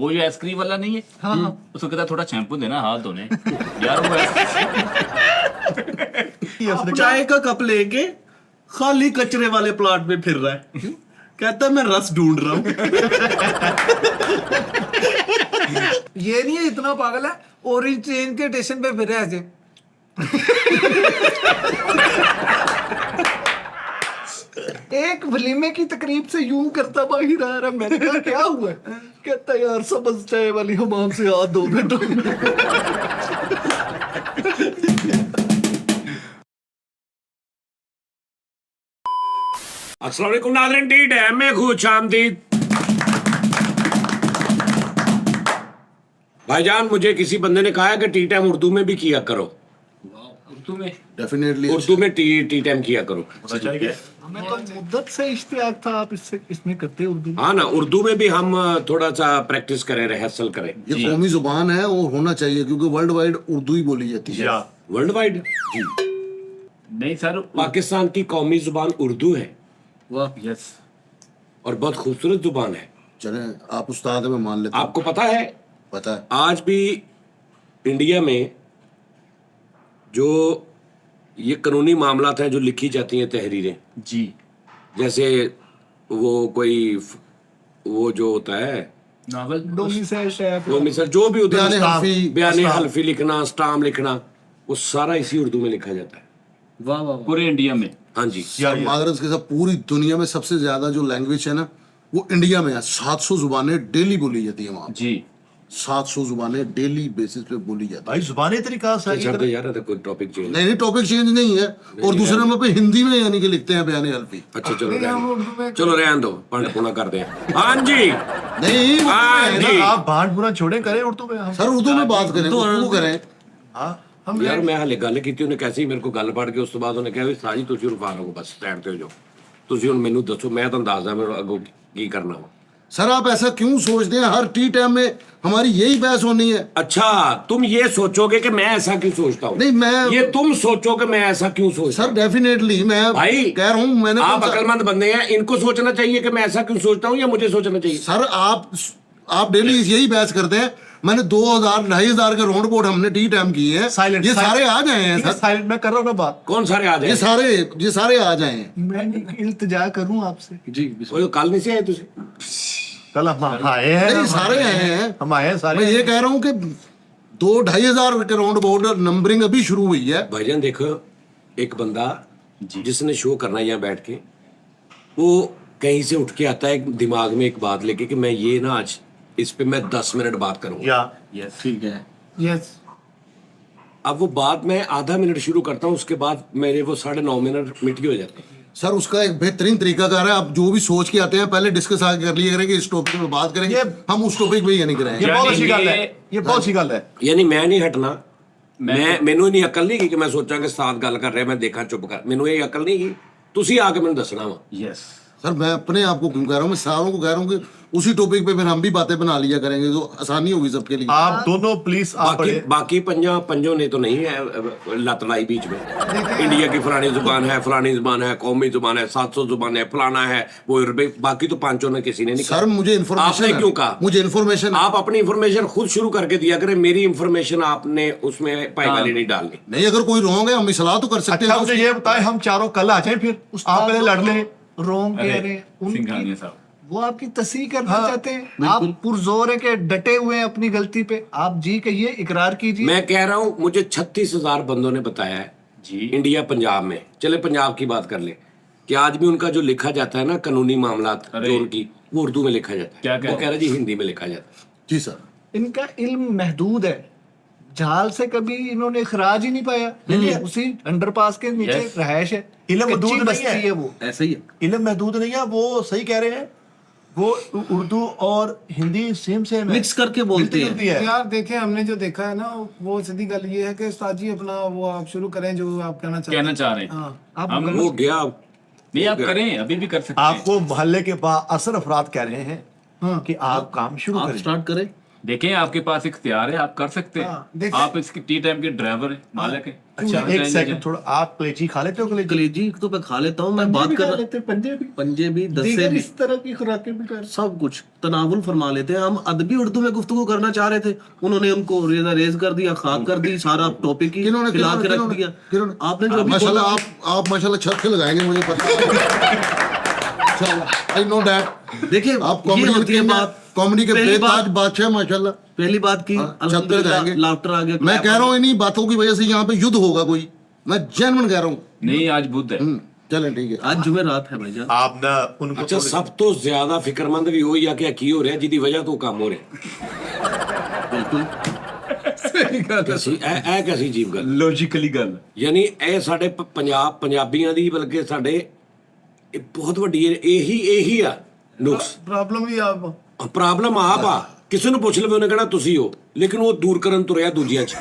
वो जो आइसक्रीम वाला नहीं है, हाँ हाँ उसको कहता है थोड़ा शैम्पू देना हाथ धोने। यार वो चाय का कप लेके खाली कचरे वाले प्लाट में फिर रहा है, कहता है मैं रस ढूंढ रहा हूँ। ये नहीं है इतना पागल है, ऑरेंज ट्रेन के स्टेशन पे फिर रहा है ऐसे। एक वलीमे की तकरीब से यूं करता बाहर आ रहा, मैंने कहा क्या हुआ है? कहता यार समझ चाय वाली हमाम से हाथ धो बैठो। अस्सलाम वालेकुम नाज़रीन, टी टाइम में खुश आमदीद। भाईजान, मुझे किसी बंदे ने कहा है कि टी टाइम उर्दू में भी किया करो। उर्दू में डेफिनेटली उर्दू में टी टाइम किया करो। हमें तो मुद्दत से इश्तियाक था आप इसमें करते उर्दू। हाँ ना, उर्दू में भी हम थोड़ा सा प्रैक्टिस करें, रिहर्सल करें। ये कौमी जुबान है और होना चाहिए क्योंकि वर्ल्ड वाइड उर्दू ही बोली जाती है। वर्ल्ड वाइड नहीं सर, पाकिस्तान की कौमी जुबान उर्दू है वाह यस, और बहुत खूबसूरत जुबान है। चले आप उस्ताद हैं, मैं मान लेता हूँ। आपको पता है, पता है। आज भी इंडिया में जो ये कानूनी मामलात हैं जो लिखी जाती हैं तहरीरें, जी, जैसे वो जो होता है नॉवल, मिसर जो भी होता बयान है, हल्फी, बयान स्टाम। हल्फी लिखना, स्टाम लिखना, वो सारा इसी उर्दू में लिखा जाता है। वाह वाह, पूरे इंडिया में। हाँ जी, मादरस के साथ पूरी दुनिया में सबसे ज्यादा जो लैंग्वेज है ना वो इंडिया में है। 700 जुबानें डेली बोली जाती है वहाँ। जी, 700 जुबानें डेली बेसिस पे बोली जाती है। भाई जुबानी तरीका से छोड़ दो यार, कोई टॉपिक चेंज। नहीं टॉपिक चेंज नहीं है। और दूसरे नंबर पे हिंदी में यानी कि लिखते हैं बयान हल्फी। अच्छा चलो रहने दो, पंड पुना कर दें। हाँ जी, नहीं वो हाँ है जी। ना। आप भांड पूरा छोड़े करें उर्दू में हम। सर उर्दू में बात करें, उर्दू करें। हाँ हम यार मैं हाले गल की उन्हें कैसे ही मेरे को गल पढ़ के उस तो बाद उन्हें कहा भी साजी तुसी हुण फारो बस स्टैंड ते हो जाओ, तुसी हुण मैनू दसो, मैं तुहानू दसदा मैं अगों की करना वा। सर आप ऐसा क्यों सोचते हैं? हर टी टाइम में हमारी यही बहस होनी है। अच्छा, तुम ये सोचोगे कि मैं ऐसा क्यों सोचता हूँ? नहीं मैं ये तुम सोचो कि मैं ऐसा क्यों सोचता सर डेफिनेटली मैं भाई कह रहा हूँ। मैंने आप कौन सा- अक्लमंद बंदे हैं, इनको सोचना चाहिए कि मैं ऐसा क्यों सोचता हूँ या मुझे सोचना चाहिए? सर आप डेली यही बहस करते हैं। मैंने 2000-2500 के राउंड बोर्ड हमने टी टाइम किए हैं। साइलेंट ये सारे आ जाए हैं सर। साइलेंट में कर रहा हूँ ना बात। कौन सारे आ ये जाए? सारे आ जाए हैं। मैं एक इल्तिजा करूं आपसे। जी वो कल नहीं से आए तुझे? कल हम आए हैं। नहीं सारे आए हैं। हम आए हैं सारे। मैं ये कह रहा हूँ कि 2-2500 के राउंड बोर्ड नंबरिंग अभी शुरू हुई है। भाईजान देखो, एक बंदा जिसने शो करना है यहाँ बैठ के, वो कहीं से उठ के आता है दिमाग में एक बात लेके कि मैं ये ना आज इस पे मैं 10 मिनट बात करूंगा। या यस, ठीक है। यस, अब वो बात मैं आधा मिनट शुरू करता हूँ, उसके बाद मेरे वो 9.5 मिनट मिट्टी हो जाते हैं। सर उसका एक बेहतरीन तरीका कार है। आप जो भी सोच के आते हैं पहले डिस्कस आगे कर लिया करेंगे, इस टॉपिक में बात करेंगे, हम उस टॉपिक पे ही नहीं करेंगे। ये बहुत अच्छी यानी गल है, ये- ये बहुत अच्छी गल है। यानी मैं नहीं हटना, मैं- मैनू नहीं अकल नहीं कि मैं सोचा कि साथ गल कर रहे मैं देखा चुप कर, मैनू ये अकल नहीं की तुसी आके मैनू दसना वा। यस, सर मैं अपने आप को क्यों कह रहा हूँ? मैं सारों को कह रहा हूँ कि उसी टॉपिक पे फिर हम भी बातें बना लिया करेंगे तो आसानी होगी सबके लिए। आप दोनों प्लीज आप बाकी पढ़े। बाकी पंजों ने तो नहीं है लत लाई बीच में। इंडिया की फलानी जुबान है, फलानी जुबान है, कौमी जुबान है, 700 जुबान है, फलाना है वो बाकी तो पांचों ने किसी ने नहीं सर मुझे इन्फॉर्मेशन आपने क्यों कहा? मुझे इन्फॉर्मेशन आप अपनी इंफॉर्मेशन खुद शुरू करके दिया करें, मेरी इंफॉर्मेशन आपने उसमें पाईवाली नहीं डालनी। नहीं, अगर कोई रॉन्ग है हम इस्लाह तो कर सकते अच्छा हैं। मुझे ये बताएं, हम चारों कल आ जाएं फिर आप पहले लड़ लें। रोंग कह रहे हैं सिंघानिया उनकी, साहब, वो आपकी तस्हीह करना हाँ, चाहते हैं। आप पुरजोर है के डटे हुए हैं अपनी गलती पे। आप जी कहिए, इकरार कीजिए। मैं कह रहा हूं, मुझे 36,000 बंदों ने बताया है जी, इंडिया पंजाब में, चले पंजाब की बात कर ले, कि आज भी उनका जो लिखा जाता है ना कानूनी मामलात अरे। जो उनकी, वो उर्दू में लिखा जाता क्या है। कह वो रहे कह रहा है जी हिंदी में लिखा जाता है। जी सर। इनका इल्म महदूद है। झाल से कभी इन्होंने इखराज ही नहीं पाया। उसी अंडरपास के नीचे Yes. रहायश है। इल्म कच्ची महदूद नहीं बस्ती है वो। ऐसे ही है। इल्म महदूद नहीं है, वो सही कह रहे हैं। वो उर्दू और हिंदी सेम सेम है, मिक्स करके बोलते हैं। मिलती है। यार देखें, हमने जो देखा है ना, वो सीधी गल ये है कि उस्ताद जी अपना वो आप शुरू करें जो आप कहना चाहते हैं। कहना चाह रहे हैं हाँ, आप हम वो गया। नहीं, आप करें, अभी भी कर सकते हैं। आपको मोहल्ले के बासर अफराद कह रहे हैं कि आप काम शुरू आप करें। स्टार्ट करें। देखें आपके पास इख्तियार है, आप कर सकते हैं। हाँ, देखें। आप इसकी टी टाइम के ड्राइवर हैं, मालिक हैं। अच्छा आप एक जाएं, सेकंड जाएं। थोड़ा, आप कलेजी खा लेते हो? कलेजी कलेजी तो मैं खा लेता हूँ, मैं बात भी कर खा रहा लेते, पंजे भी, पंजे भी, दसे दीगर भी, इस तरह की खुराकें भी कर। सब कुछ तनावुल फरमा लेते हैं। हम अदबी उर्दू में गुफ्तगू करना चाह रहे थे, उन्होंने हमको रेजा रेज कर दिया, खाक कर दी, सारा टॉपिक ही किन्होंने खिला के रख किन्होंने दिया। किन्होंने आपने जो अभी माशाल्लाह बोला- आप माशाल्लाह छत से लगाएंगे, मुझे पता है। I know that. देखिए आप ये होती है बात। कॉमेडी के पहली बेताज बात- बादशाह माशाल्लाह। पहली बात की छत पे अल्हम्दुलिल्लाह लगाएंगे। लाफ्टर आ गया। मैं कह रहा हूँ इन्हीं बातों की वजह से यहाँ पे युद्ध होगा कोई, मैं जेन्युइन कह रहा हूँ। नहीं, आज बुध है। चलें ठीक है। आज जुमेरात है भाईजान। आप ना उनको अच्छा, सब तो ज्यादा फिक्रमंद भी हो या क्या की हो रहा है जिदी वजह तो काम हो रहा बिल्कुल है। कैसी ऐ कैसी अजीब गल। लॉजिकली गल ਯਾਨੀ ਇਹ ਸਾਡੇ ਪੰਜਾਬੀਆਂ ਦੀ ਬਲਕਿ ਸਾਡੇ ਇਹ ਬਹੁਤ ਵੱਡੀ ਇਹੀ ਆ ਨੁਕਸ। प्रॉब्लम ही आप ਪ੍ਰੋਬਲਮ ਆਪ ਆ, ਕਿਸੇ ਨੂੰ ਪੁੱਛ ਲਵੇ ਉਹਨੇ ਕਹਿਣਾ ਤੁਸੀਂ ਹੋ, ਲੇਕਿਨ ਉਹ ਦੂਰ ਕਰਨ ਤੁਰਿਆ ਦੂਜਿਆਂ 'ਚ।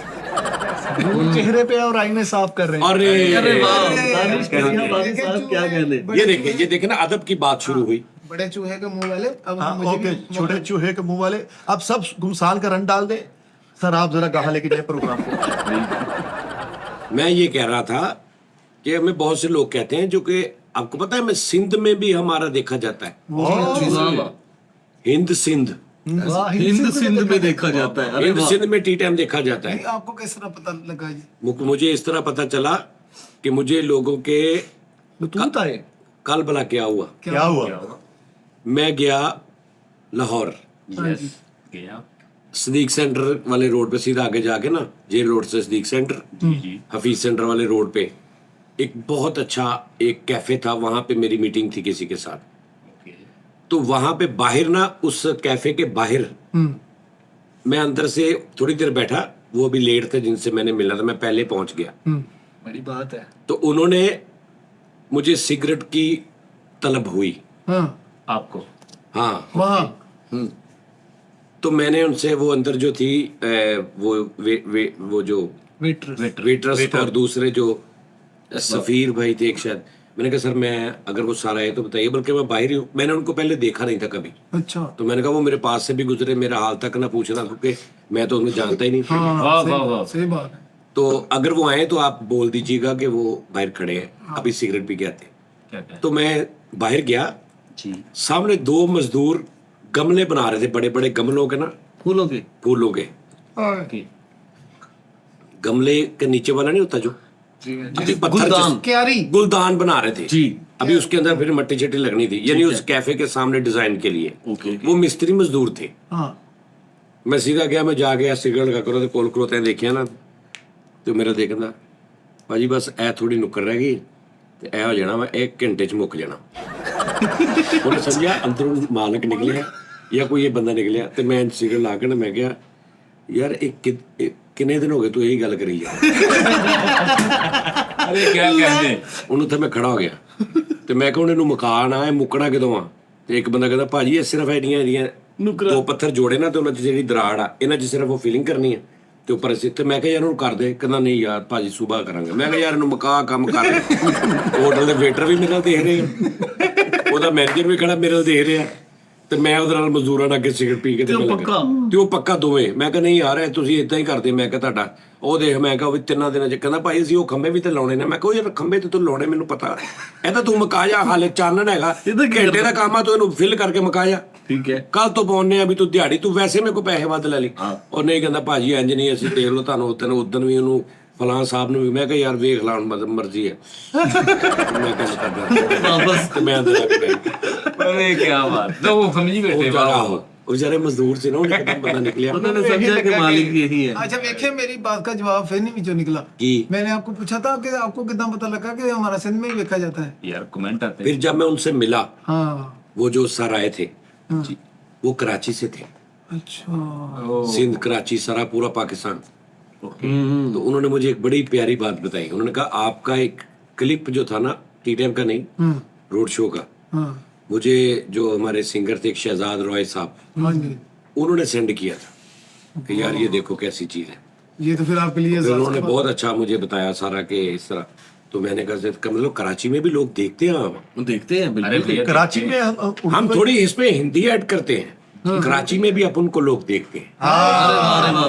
चेहरे पे और आईने साफ कर रहे हैं। अरे दानिश करिया वाली साहब क्या कहने। ये देखे ना, अदब की बात शुरू हुई। बड़े चूहे के मुंह वाले। अब हाँ, मुझे ओके, भी- छोटे चूहे के मुंह वाले, अब सब गुमसान का रन डाल दे। सर आप जरा कहाँ लेके जाए प्रोग्राम को। मैं ये कह रहा था कि हमें बहुत से लोग कहते हैं जो कि आपको पता है, मैं सिंध में भी हमारा देखा जाता है। हिंद सिंध, वाह, हिंद सिंध में देखा जाता है। अरे हिंद वाह। सिंध में टी टाइम देखा जाता है। नहीं, आपको किस तरह पता लगा जी? मुझे इस तरह पता चला कि मुझे लोगों के तूत आए, कल भला क्या हुआ, क्या हुआ? मैं गया लाहौर, यस गया। सदीक सेंटर वाले रोड पे सीधा आगे जाके ना, जेल रोड से सदीक सेंटर, जी हफीज सेंटर वाले रोड पे एक बहुत अच्छा एक कैफे था, वहां पे मेरी मीटिंग थी किसी के साथ। ओके। तो वहां पे बाहर ना, उस कैफे के बाहर मैं अंदर से थोड़ी देर बैठा, वो भी लेट थे जिनसे मैंने मिला था, मैं पहले पहुंच गया। बड़ी बात है। तो उन्होंने मुझे सिगरेट की तलब हुई। हाँ आपको हाँ, वहाँ तो मैंने उनसे, वो अंदर जो थी वो वो जो वेटरस और दूसरे जो सफीर भाई थे एक शायद, मैंने कहा सर मैं, अगर वो सारा है तो बताइए, बल्कि मैं बाहर ही हूँ, मैंने उनको पहले देखा नहीं था कभी। अच्छा। तो मैंने कहा वो मेरे पास से भी गुजरे, मेरा हाल तक ना पूछना, क्योंकि मैं तो उन्हें जानता ही नहीं। हाँ वाह, सही वाह, बात- वाह। सही बात है। तो अगर वो आए तो आप बोल दीजिएगा कि वो बाहर खड़े हैं, अभी सिगरेट पी के आते हैं। क्या क्या तो मैं बाहर गया, जी। सामने दो मजदूर गमले बना रहे थे, बड़े बड़े गमलों के ना, फूलों के। फूलों के हाँ, ओके। गमले के नीचे वाला नहीं होता जो अभी पत्थर गुलदान। क्यारी। गुलदान बना रहे थे जी। अभी उसके अंदर फिर मट्टी छट्टी लगनी थी, यानी उस कैफे के सामने डिजाइन के लिए। ओके। वो मिस्त्री मजदूर थे। हाँ मैं सीधा गया, मैं जाके सिगरेट लगा करो, कोल खलोते देखिया ना, तो मेरा देखना भाजी बस ए थोड़ी नुक्कर रह गई ते ए हो जाना, मैं 1 घंटे च मुक जाना। उन्हें समझा अंदरों मालक निकलिया या कोई ये बंदा निकलिया, तो मैं सिगरेट ला के ना, मैं क्या यार किन्ने दिन हो गए तू यही गल करी जा। अरे क्या कहते ਉਹਨੂੰ ਤੇ ਮੈਂ ਖੜਾ ਹੋ ਗਿਆ ਤੇ ਮੈਂ ਕਿਹਾ ਉਹਨੂੰ ਮਕਾਨ ਆ, ਇਹ ਮੁੱਕਣਾ ਕਿਦੋਂ ਆ? ਤੇ ਇੱਕ ਬੰਦਾ ਕਹਿੰਦਾ ਭਾਜੀ ਇਹ ਸਿਰਫ ਇਹਦੀਆਂ ਦੋ ਪੱਥਰ ਜੋੜੇ ਨਾ, ਤੇ ਉਹਨਾਂ 'ਚ ਜਿਹੜੀ ਦਰਾੜ ਆ, ਇਹਨਾਂ 'ਚ ਸਿਰਫ ਉਹ ਫੀਲਿੰਗ ਕਰਨੀ ਆ ਤੇ ਉੱਪਰ ਅਸੀਂ। ਤੇ ਮੈਂ ਕਿਹਾ ਯਾਰ ਉਹਨੂੰ ਕਰ ਦੇ, ਕਹਿੰਦਾ ਨਹੀਂ ਯਾਰ ਭਾਜੀ ਸੁਬਾਹ ਕਰਾਂਗੇ। ਮੈਂ ਕਿਹਾ ਯਾਰ ਇਹਨੂੰ ਮਕਾ ਕੰਮ ਕਰ। ਹੋਟਲ ਦੇ ਵੇਟਰ ਵੀ ਮੇਰੇ ਨਾਲ ਦੇਖ ਰਹੇ ਆ, ਉਹਦਾ ਮੈਨੇਜਰ ਵੀ ਖੜਾ ਮੇਰੇ ਨਾਲ ਦੇਖ ਰਿਹਾ, ਤੇ ਮੈਂ ਉਹਦੇ ਨਾਲ ਮਜ਼ਦੂਰਾਂ ਨਾਲ ਅੱਗੇ ਸਿਗਰਟ ਪੀ ਕੇ ਤੇ ਉਹ ਪੱਕਾ ਦੋਵੇਂ। ਮੈਂ ਕਿਹਾ ਨਹੀਂ ਯਾਰ ਇਹ ਤੁਸੀਂ ਇਦਾਂ ਹੀ ਕਰਦੇ। ਮੈਂ ਕਿਹਾ ਤੁਹਾਡਾ ਉਹ ਦੇਖ, ਮੈਂ ਕਿਹਾ ਉਹ ਵੀ 3 ਦਿਨਾਂ ਚ, ਕਹਿੰਦਾ ਭਾਈ ਅਸੀਂ ਉਹ ਖੰਭੇ ਵੀ ਤੇ ਲਾਉਣੇ ਨੇ। ਮੈਂ ਕਿਹਾ ਯਾਰ ਖੰਭੇ ਤੇ ਤੂੰ ਲਾਉਣੇ ਮੈਨੂੰ ਪਤਾ, ਇਹ ਤਾਂ ਤੂੰ ਮਕਾ ਜਾ, ਹਾਲੇ ਚਾਨਣ ਹੈਗਾ, ਘੰਟੇ ਦਾ ਕੰਮ ਆ, ਤੂੰ ਇਹਨੂੰ ਫਿਲ ਕਰਕੇ ਮਕਾ ਜਾ। ठीक है। ਕੱਲ ਤੋਂ ਪਾਉਣੇ ਆ ਵੀ ਤੂੰ ਦਿਹਾੜੀ, ਤੂੰ ਵੈਸੇ ਮੇਰੇ ਕੋਲ ਪੈਸੇ ਵੱਧ ਲੈ ਲਈ। ਉਹ ਨਹੀਂ, ਕਹਿੰਦਾ ਭਾਜੀ ਇੰਜ ਨਹੀਂ, ਅਸੀਂ ਦੇਖ ਲਓ ਤੁਹਾਨੂੰ ਉਦਣ ਵੀ ਉਹਨੂੰ ਫਲਾਂ ਸਾਹਿਬ ਨੂੰ ਵੀ। ਮੈਂ ਕਿਹਾ ਯਾਰ ਵੇਖ ਲਾ ਹੁਣ ਮਰਜ਼ੀ ਹੈ। ਮੈਂ ਕਿਹਾ ਕਰਦਾ ਵਾਪਸ, ਤੇ ਮੈਂ ਅੰਦਰ ਆ ਕੇ ਬੈਠ ਗਿਆ। अरे क्या बात, तो वो समझी बैठे। आहो, वो बेचारे मजदूर से ना, उन्हें एकदम पता निकलिया उन्होंने समझा कि मालिक यही है। अच्छा देखिए, मेरी बात का जवाब फिर नहीं जो निकला। कि मैंने आपको पूछा था कि आपको कितना पता लगा कि हमारा सिंध में ही देखा जाता है। यार कमेंट आते हैं। फिर जब मैं उनसे मिला, हाँ वो जो सर आए थे हाँ। वो कराची से थे। अच्छा। सिंध, कराची, सरा, पूरा पाकिस्तान। ओके। तो उन्होंने मुझे एक बड़ी प्यारी बात बताई। उन्होंने कहा आपका एक क्लिप जो था ना, टी टाइम का नहीं, रोड शो का, हाँ मुझे जो हमारे सिंगर थे शहजाद रॉय साहब, हाँ जी। उन्होंने सेंड किया था कि यार ये देखो कैसी चीज है। ये तो फिर आपके लिए फिर उन्होंने बहुत अच्छा मुझे बताया सारा कि इस तरह। तो मैंने कहा मतलब कराची में भी लोग देखते हैं। देखते हैं अरे बिल्कुल। भैया कराची में हम थोड़ी इसमें हिंदी ऐड करते हैं। कराची में भी अपन को लोग देखते हैं।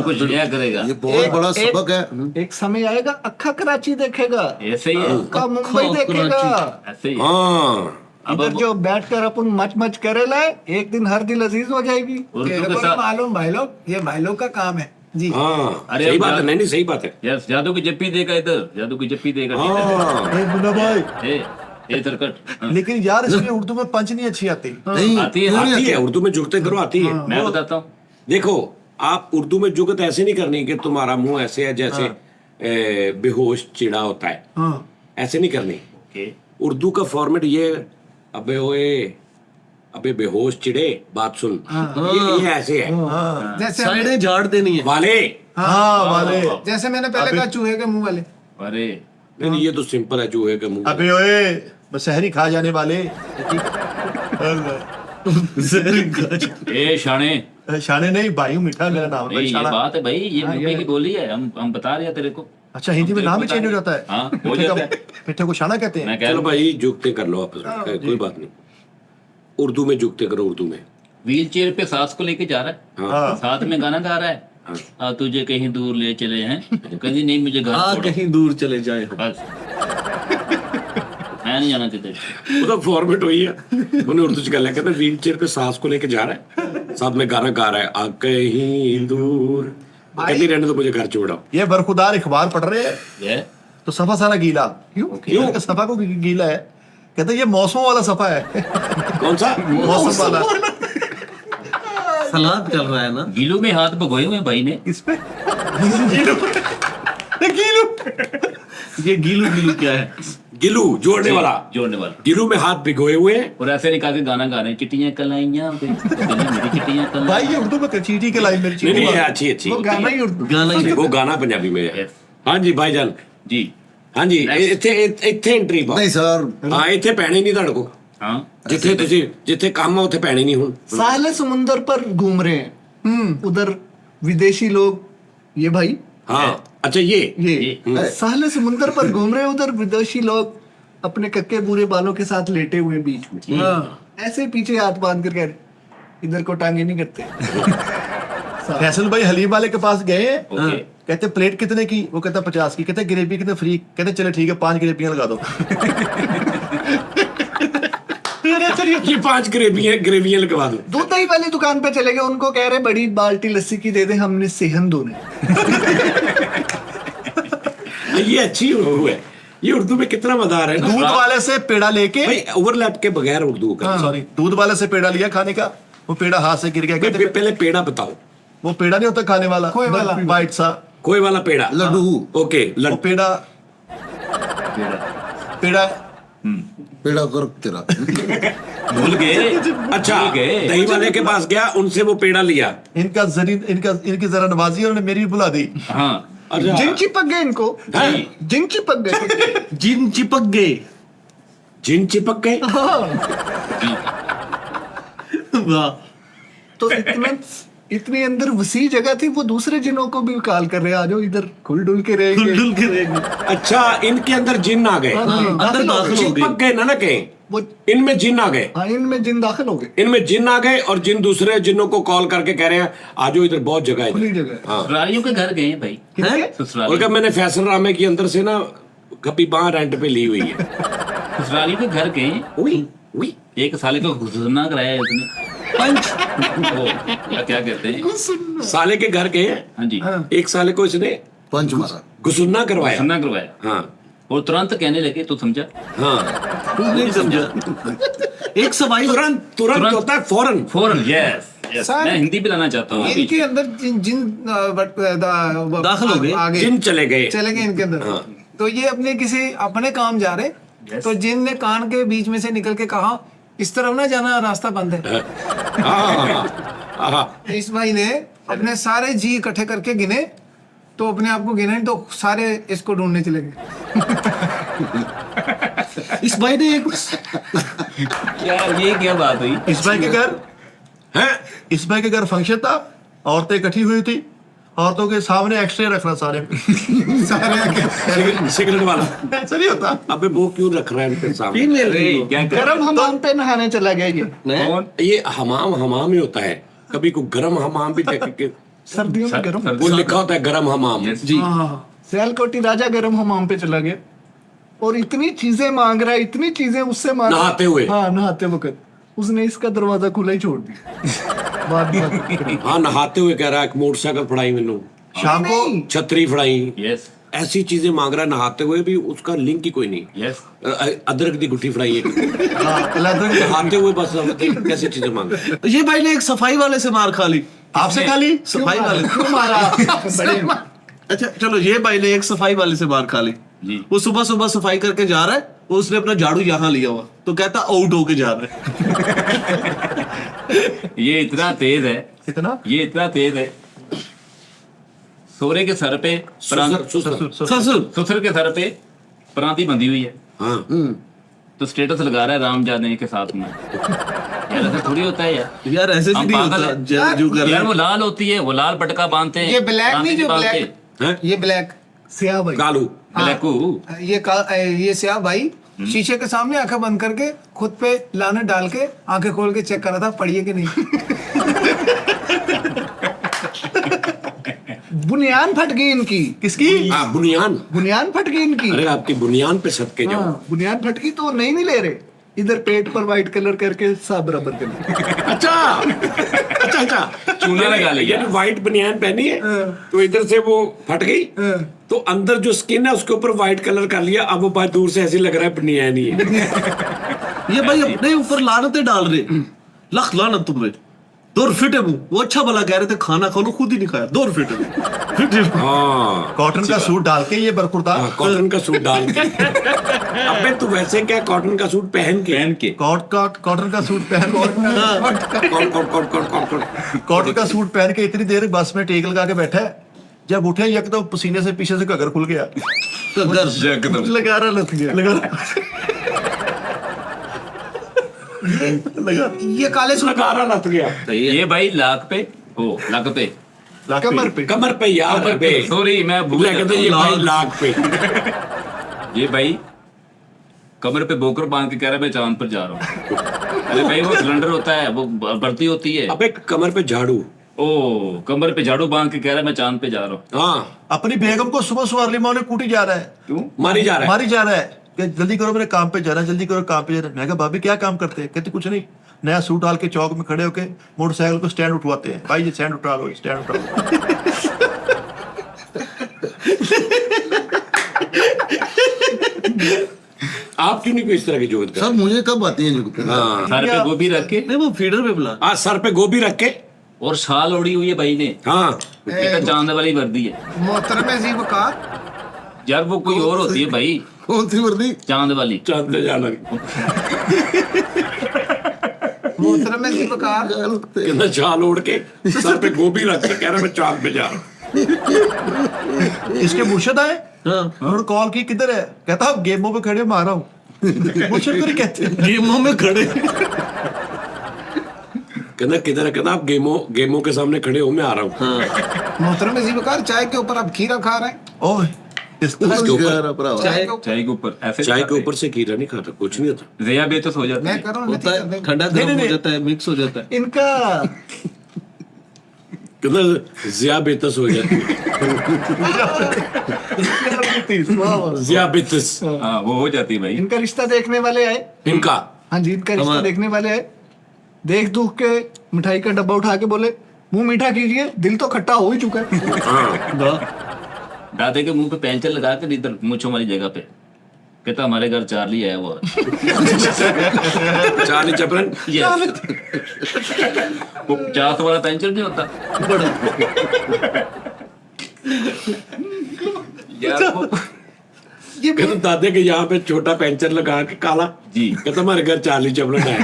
कुछ नया करेगा ये बहुत बड़ा सबक है। एक समय आएगा अक्खा कराची देखेगा, ऐसे ही है अक्खा मुंबई देखेगा। ऐसे ही है। हाँ अब इधर जो बैठकर अपन मच मच करे लाए, एक दिन हर दिल अजीज हो जाएगी। उर्दू मेरे के को साथ मालूम भाई लोग, ये भाई लोग का काम है जी। हाँ अरे सही अब बात है, जा- नहीं सही बात है। यार जादू की जप्पी देगा इधर, जादू की जप्पी देगा। हाँ मुन्ना भाई, ए तरकट, हाँ। लेकिन यार इसमें उर्दू में पंच नहीं अच्छी आती। नहीं आती है, आती है उर्दू में, जुगते करो आती है। मैं बताता हूँ। देखो आप उर्दू में जुगत ऐसे नहीं करनी कि तुम्हारा मुंह ऐसे है जैसे बेहोश चिड़ा होता है, हाँ ऐसे नहीं करनी। ओके, उर्दू का फॉर्मेट ये है, अबे ओए अबे बेहोश चिड़े बात सुन, ये ऐसे है जैसे साइडें झाड़ देनी है। वाले। हाँ वाले, जैसे मैंने पहले कहा चूहे के मुंह वाले। अरे नहीं ये तो सिंपल है, चूहे के मुंह। अबे ओए बस शहरी खा जाने वाले। ए शाने, शाने नहीं भाई, मीठा मेरा नाम है नहीं ये शाना। बात है भाई, ये मुंबई की बोली है, हम बता रहे हैं तेरे को। अच्छा हिंदी में हम नाम भी तेरे चेंज को हो जाता है। हाँ, हो जाता है। मीठे को शाना कहते हैं। मैं कह चलो रहा हूँ भाई जुगते कर लो आपस में, कोई बात नहीं। उर्दू में जुगते करो, उर्दू में। व्हील चेयर पे सास को लेके जा रहा है, हाँ साथ में गाना गा रहा है, आ तुझे कहीं दूर ले चले हैं, कहती नहीं मुझे घर छोड़ो। कहीं दूर चले जाए हो। बस मैं नहीं जाना चाहता। ਉਹਦਾ ਫਾਰਮੈਟ ਹੋਈ ਹੈ, ਉਹਨੇ ਉਰਦੂ ਚ ਗੱਲ ਹੈ, ਕਹਿੰਦਾ ਵੀਲ ਚੇਅਰ पे सास को लेके जा रहा है, साथ में गाना गा रहा है, आ कहीं दूर, कहती रहने तो मुझे घर छोड़ो। ये बरखुदार अखबार पढ़ रहे हैं ये तो सफा सारा गीला। क्यों सफा को गीला है? कहते ये मौसम वाला सफा है। कौन सा? मौसम वाला सलाद चल रहा है ना। गीलू में हाथ भगोए हुए हैं भाई ने। इस पे गीलू ये गीलू गीलू क्या है? गिलू जोड़ने वाला, जोड़ने वाला। गिलू में हाथ भिगोए हुए हैं। और ऐसे निकाल के गाना गा रहे हैं, चिट्टियां कलाइयां पे, मेरी चिट्टियां भाई कलाइयां। ये उर्दू में चीटी के लाइन मेरी नहीं नहीं चीटी ये अच्छी अच्छी, वो गाना ही उर्दू। गाना ही वो गाना पंजाबी में है। Yes. हाँ जी भाईजान, जी हाँ जी Next. ਇੱਥੇ ਐਂਟਰੀ ਪਾਓ। नहीं सर, ਹਾਂ ਇੱਥੇ ਪੈਣੀ ਨਹੀਂ ਤੁਹਾਡੇ ਕੋ, हाँ ਜਿੱਥੇ ਕੰਮ ਆ ਉੱਥੇ ਪੈਣੀ नहीं ਹੁਣ। साले समुंदर पर घूम रहे हैं, उधर विदेशी लोग, ये भाई हाँ अच्छा ये ये साले समुंदर पर घूम रहे हैं, उधर विदेशी लोग अपने कक्के बूरे बालों के साथ लेटे हुए बीच में, ऐसे पीछे हाथ बांध कर कह रहे इधर को टांगे नहीं करते। फैसल भाई हलीम वाले के पास गए, ओके। कहते प्लेट कितने की? वो कहता 50 की। कहते ग्रेवी कितने फ्री? कहते चले ठीक है 5 ग्रेवियां लगा दो। ये 5 ग्रेवियां लगवा दो। दूध दही वाली दुकान पे चले गए, उनको कह रहे बड़ी बाल्टी लस्सी की दे दे, हमने सेहन दोने। ये अच्छी उर्दू है, ये उर्दू में कितना मदार है ना। दूध वाले से पेड़ा लेके, भाई ओवरलैप के बगैर उर्दू का। सॉरी, दूध वाले से पेड़ा लिया खाने का, वो पेड़ा हाथ से गिर गया। कहते पहले पेड़ा बताओ, वो पेड़ा नहीं होता खाने वाला, खोए वाला। वाइट सा कोई वाला पेड़ा, लड्डू। ओके वो पेड़ा पेड़ा पेड़ा कर तेरा। भूल गए। अच्छा भूल गए। दही वाले के पास गया, उनसे वो पेड़ा लिया। इनकी जरा नवाजी, उन्होंने मेरी भी बुला दी। हाँ अच्छा जिन चिपक गए इनको, जिन चिपक गए। जिन चिपक गए। जिन चिपक गए। वाह। तो इतनी अंदर वसी जगह थी, वो दूसरे जिनों को भी कॉल कर रहे, आ जाओ इधर खुल डुल के रहेंगे। डुल के रहेंगे। अच्छा इनके अंदर जिन आ गए, अंदर दाखिल हो चिपक गए। गए ना कहीं, वो इनमें जिन आ गए, हाँ, इनमें जिन दाखिल हो गए, इनमें जिन आ गए और जिन दूसरे जिनों को कॉल करके कह रहे हैं आ जाओ इधर, बहुत जगह है खुली इधर। जगह। हाँ ससुरालियों के घर गए हैं भाई, किसके? और ससुराली क्या मैंने फैसल रामे के अंदर से ना कभी बाह रेंट पे ली हुई है। ससुरालियों के घर गए हैं। उई उई एक साले को घुसना कराया इसने। पंच। वो क्या कहते हैं? साले के घर गए, हाँ जी, एक साले को इसने पंच मारा। गुसुन्ना करवाया। घुसना करवाया हाँ और तुरंत कहने लगे, तू समझा? हाँ तू नहीं समझा। एक सवाई तुरंत तुरंत होता है फौरन। फौरन। यस सर, मैं हिंदी भी लाना चाहता हूँ अभी। इनके अंदर जिन दाखिल हो गए। आगे जिन चले गए। चले गए इनके अंदर। तो ये अपने किसी अपने काम जा रहे, तो जिन ने कान के बीच में से निकल के कहा इस तरफ ना जाना, रास्ता बंद है। इस भाई ने अपने सारे जी इकट्ठे करके गिने, तो अपने आप को गिने तो सारे इसको ढूंढने चले गए। इस भाई ने एक यार ये क्या बात हुई? इस भाई के घर इस भाई के घर फंक्शन था, औरतें इकट्ठी हुई थी, औरतों के सामने एक्सरे रखना सारे सिगरेट वाला। ऐसा नहीं होता। अबे वो क्यों रख रहा है इनके सामने? अरे क्या कर गरम हमाम पे नहाने चला गया ये। कौन? ये हमाम ही होता है, कभी को गरम हमाम भी देख के सर्दियों में गर्म। वो लिखा होता है गरम हमाम। जी सियालकोटी राजा गर्म हमाम पे चला गया और इतनी चीजें मांग रहा है, इतनी चीजें उससे मांग नहाते हुए? हाँ, नहाते वक्त उसने इसका दरवाजा खुला ही छोड़ दिया। बात हाँ, नहाते हुए कह रहा है एक मोटरसाइकिल फड़ाई मैनू, शाम को छतरी फड़ाई, यस ऐसी चीजें मांग रहा है नहाते हुए भी, उसका लिंक ही कोई नहीं। यस अदरक दी गुट्ठी फड़ाई है लेदर नहाते हुए, बस कैसी चीजें मांग रहा है। ये भाई ने एक सफाई वाले से मार खा ली। आपसे खा ली। सफाई वाले क्यों मारा? बड़े अच्छा चलो, ये भाई ने एक सफाई वाले से मार खा ली। जी। वो सुबह सुबह सफाई करके जा रहा है, वो उसने अपना झाड़ू यहाँ लिया हुआ, तो कहता आउट होके जा रहा है। ये इतना तेज है, इतना ये इतना तेज है। सोरे के सर पे ससुर। ससुर ससुर के सर पे प्रांति बंधी हुई है, हाँ, तो स्टेटस लगा रहा है राम जाने के साथ में। यार ऐसा थोड़ी होता है यार। यार ऐसे हम नहीं पागल होता हैं। जो कर यार वो लाल होती है, वो लाल पटका बांधते हैं, ये ब्लैक प्रांति नहीं, जो बांधते ब्लैक हैं? ये ब्लैक सिया भाई कालू। ब्लैकू। ये स्याह भाई शीशे के सामने आंखें बंद करके खुद पे लानत डाल के आंखें खोल के चेक कर रहा था पढ़िए कि नहीं। बुनियान फट गई इनकी। किसकी? हाँ, बुनियान। बुनियान फट गई इनकी। अरे आपकी बुनियान पे सदके जाओ। हाँ, बुनियान फट गई तो नहीं ले रहे, इधर पेट पर व्हाइट कलर करके सब बराबर कर लिया। अच्छा अच्छा अच्छा, चूना लगा लिया। यानी व्हाइट बनियान पहनी है तो इधर से वो फट गई, तो अंदर जो स्किन है उसके ऊपर व्हाइट कलर कर लिया। अब वो बाहर दूर से ऐसे लग रहा है बनियान ही है। ये भाई अपने ऊपर लानतें डाल रहे। लख लानत तुम्हें, दूर फिट है मुंह। वो अच्छा भला कह रहे थे खाना खा लो, खुद ही नहीं खाया। दूर फिट है, फिट है। हाँ, कॉटन का सूट डाल के ये बरकुर्ता, हाँ, कॉटन का सूट डाल के। अबे तू वैसे क्या कॉटन का सूट पहन के कॉटन का सूट पहन कॉटन का सूट पहन के इतनी देर बस में टेक लगा के बैठा है, जब उठे एक तो पसीने से पीछे से घगर खुल गया, लगा रहा लग गया। लगा ये काले सूट लगारा लग गया ये भाई लाख पे हो, लाख पे, कमर पे। कमर पे यार। अबे सॉरी मैं भूल कहते गया। ये भाई लाख पे। ये भाई कमर पे बोकर बांध के कह रहा है मैं चांद पर जा रहा हूँ। अरे भाई वो सिलेंडर होता है, वो भर्ती होती है। अबे कमर पे झाड़ू। ओ कमर पे झाड़ू बांध के कह रहा है मैं चांद पे जा रहा हूँ। हाँ, अपनी बेगम को सुबह सुबह अर्ली मॉर्निंग कूटी जा रहा है, क्यों? मारी जा रहा है। मारी जा रहा है कि जल्दी करो मेरे काम पे जाना, जल्दी करो काम पे जाना। मैं कहा भाभी क्या काम करते हैं? कहते कुछ नहीं, नया सूट डाल के चौक में खड़े होके मोटरसाइकिल को स्टैंड उठवाते हैं। भाई ये स्टैंड उठा लो, स्टैंड उठा लो। आप क्यों नहीं कोई इस तरह की जरूरत कर? सर मुझे कब आती है जुगत? हाँ, सर पे गोभी रख के नहीं, वो फीडर पे बुला। आज सर पे गोभी रख के। और शाल ओढ़ी हुई है भाई ने, हाँ, बेटा चांद वाली वर्दी है। मोहतरम अजीब का यार वो कोई और होती है भाई, कौन सी वर्दी? चांद वाली। चांद पे जाना। मोहतरम अजीब का कहना चाल ओढ़ के सर पे गोभी रख के कह रहा मैं चांद पे जा रहा हूँ। इसके मुर्शद आए, हाँ, उन्होंने कॉल की, किधर है? कहता आप गेमों पे खड़े मारा हूँ। मुर्शद को नहीं कहते। गेमों में खड़े। कहना किधर है? कहना आप गेमों के सामने खड़े हो, मैं आ रहा हूँ। मोहतरम अजीब का चाय के ऊपर आप खीरा खा रहे हैं। ओह इस तरह उसके ऊपर भरावा। चाय के ऊपर चाय के ऊपर ऐसे चाय के ऊपर से खीरा नहीं खाता, कुछ नहीं होता। ज़िया बेतस हो जाती मैं है। कर रहा होता है, हूँ ठंडा गर्म हो जाता है, मिक्स हो जाता है। इनका कहना जिया बेतस हो जाती है। जिया बेतस। हाँ वो हो जाती है भाई। इनका रिश्ता देखने वाले आए। इनका हाँ जी, इनका रिश्ता देखने वाले आए। देख दुख के मिठाई का डब्बा उठा के बोले मुंह मीठा कीजिए, दिल तो खट्टा हो ही चुका है। दादे के मुंह पे पेंचर लगा के इधर मूंछों वाली जगह पे कहता हमारे घर चार्ली आया हुआ है। Charlie Chaplin. Yes. वो 50 वाला पेंचर नहीं होता यार वो कहता दादे के यहाँ पे छोटा पेंचर लगा के काला जी। कहता हमारे घर चार्ली चैपलिन आया।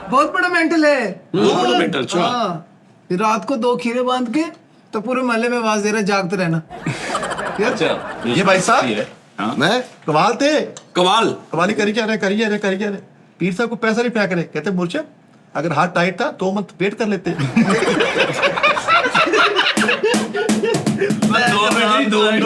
बहुत बड़ा मेंटल है। बहुत बड़ा मेंटल। अच्छा, हाँ, रात को 2 खीरे बांध के तो पूरे मोहल्ले में आवाज दे रहा है जागते रहना। अच्छा ये भाई साहब? ये है। हाँ मैं कमाल थे, कमाल। कमाली करी जा रहे, करी जा रहे, करी जा रहे। पीर साहब को पैसा नहीं फेंक रहे। कहते मुर्शद अगर हाथ टाइट था 2 मंथ वेट कर लेते। 2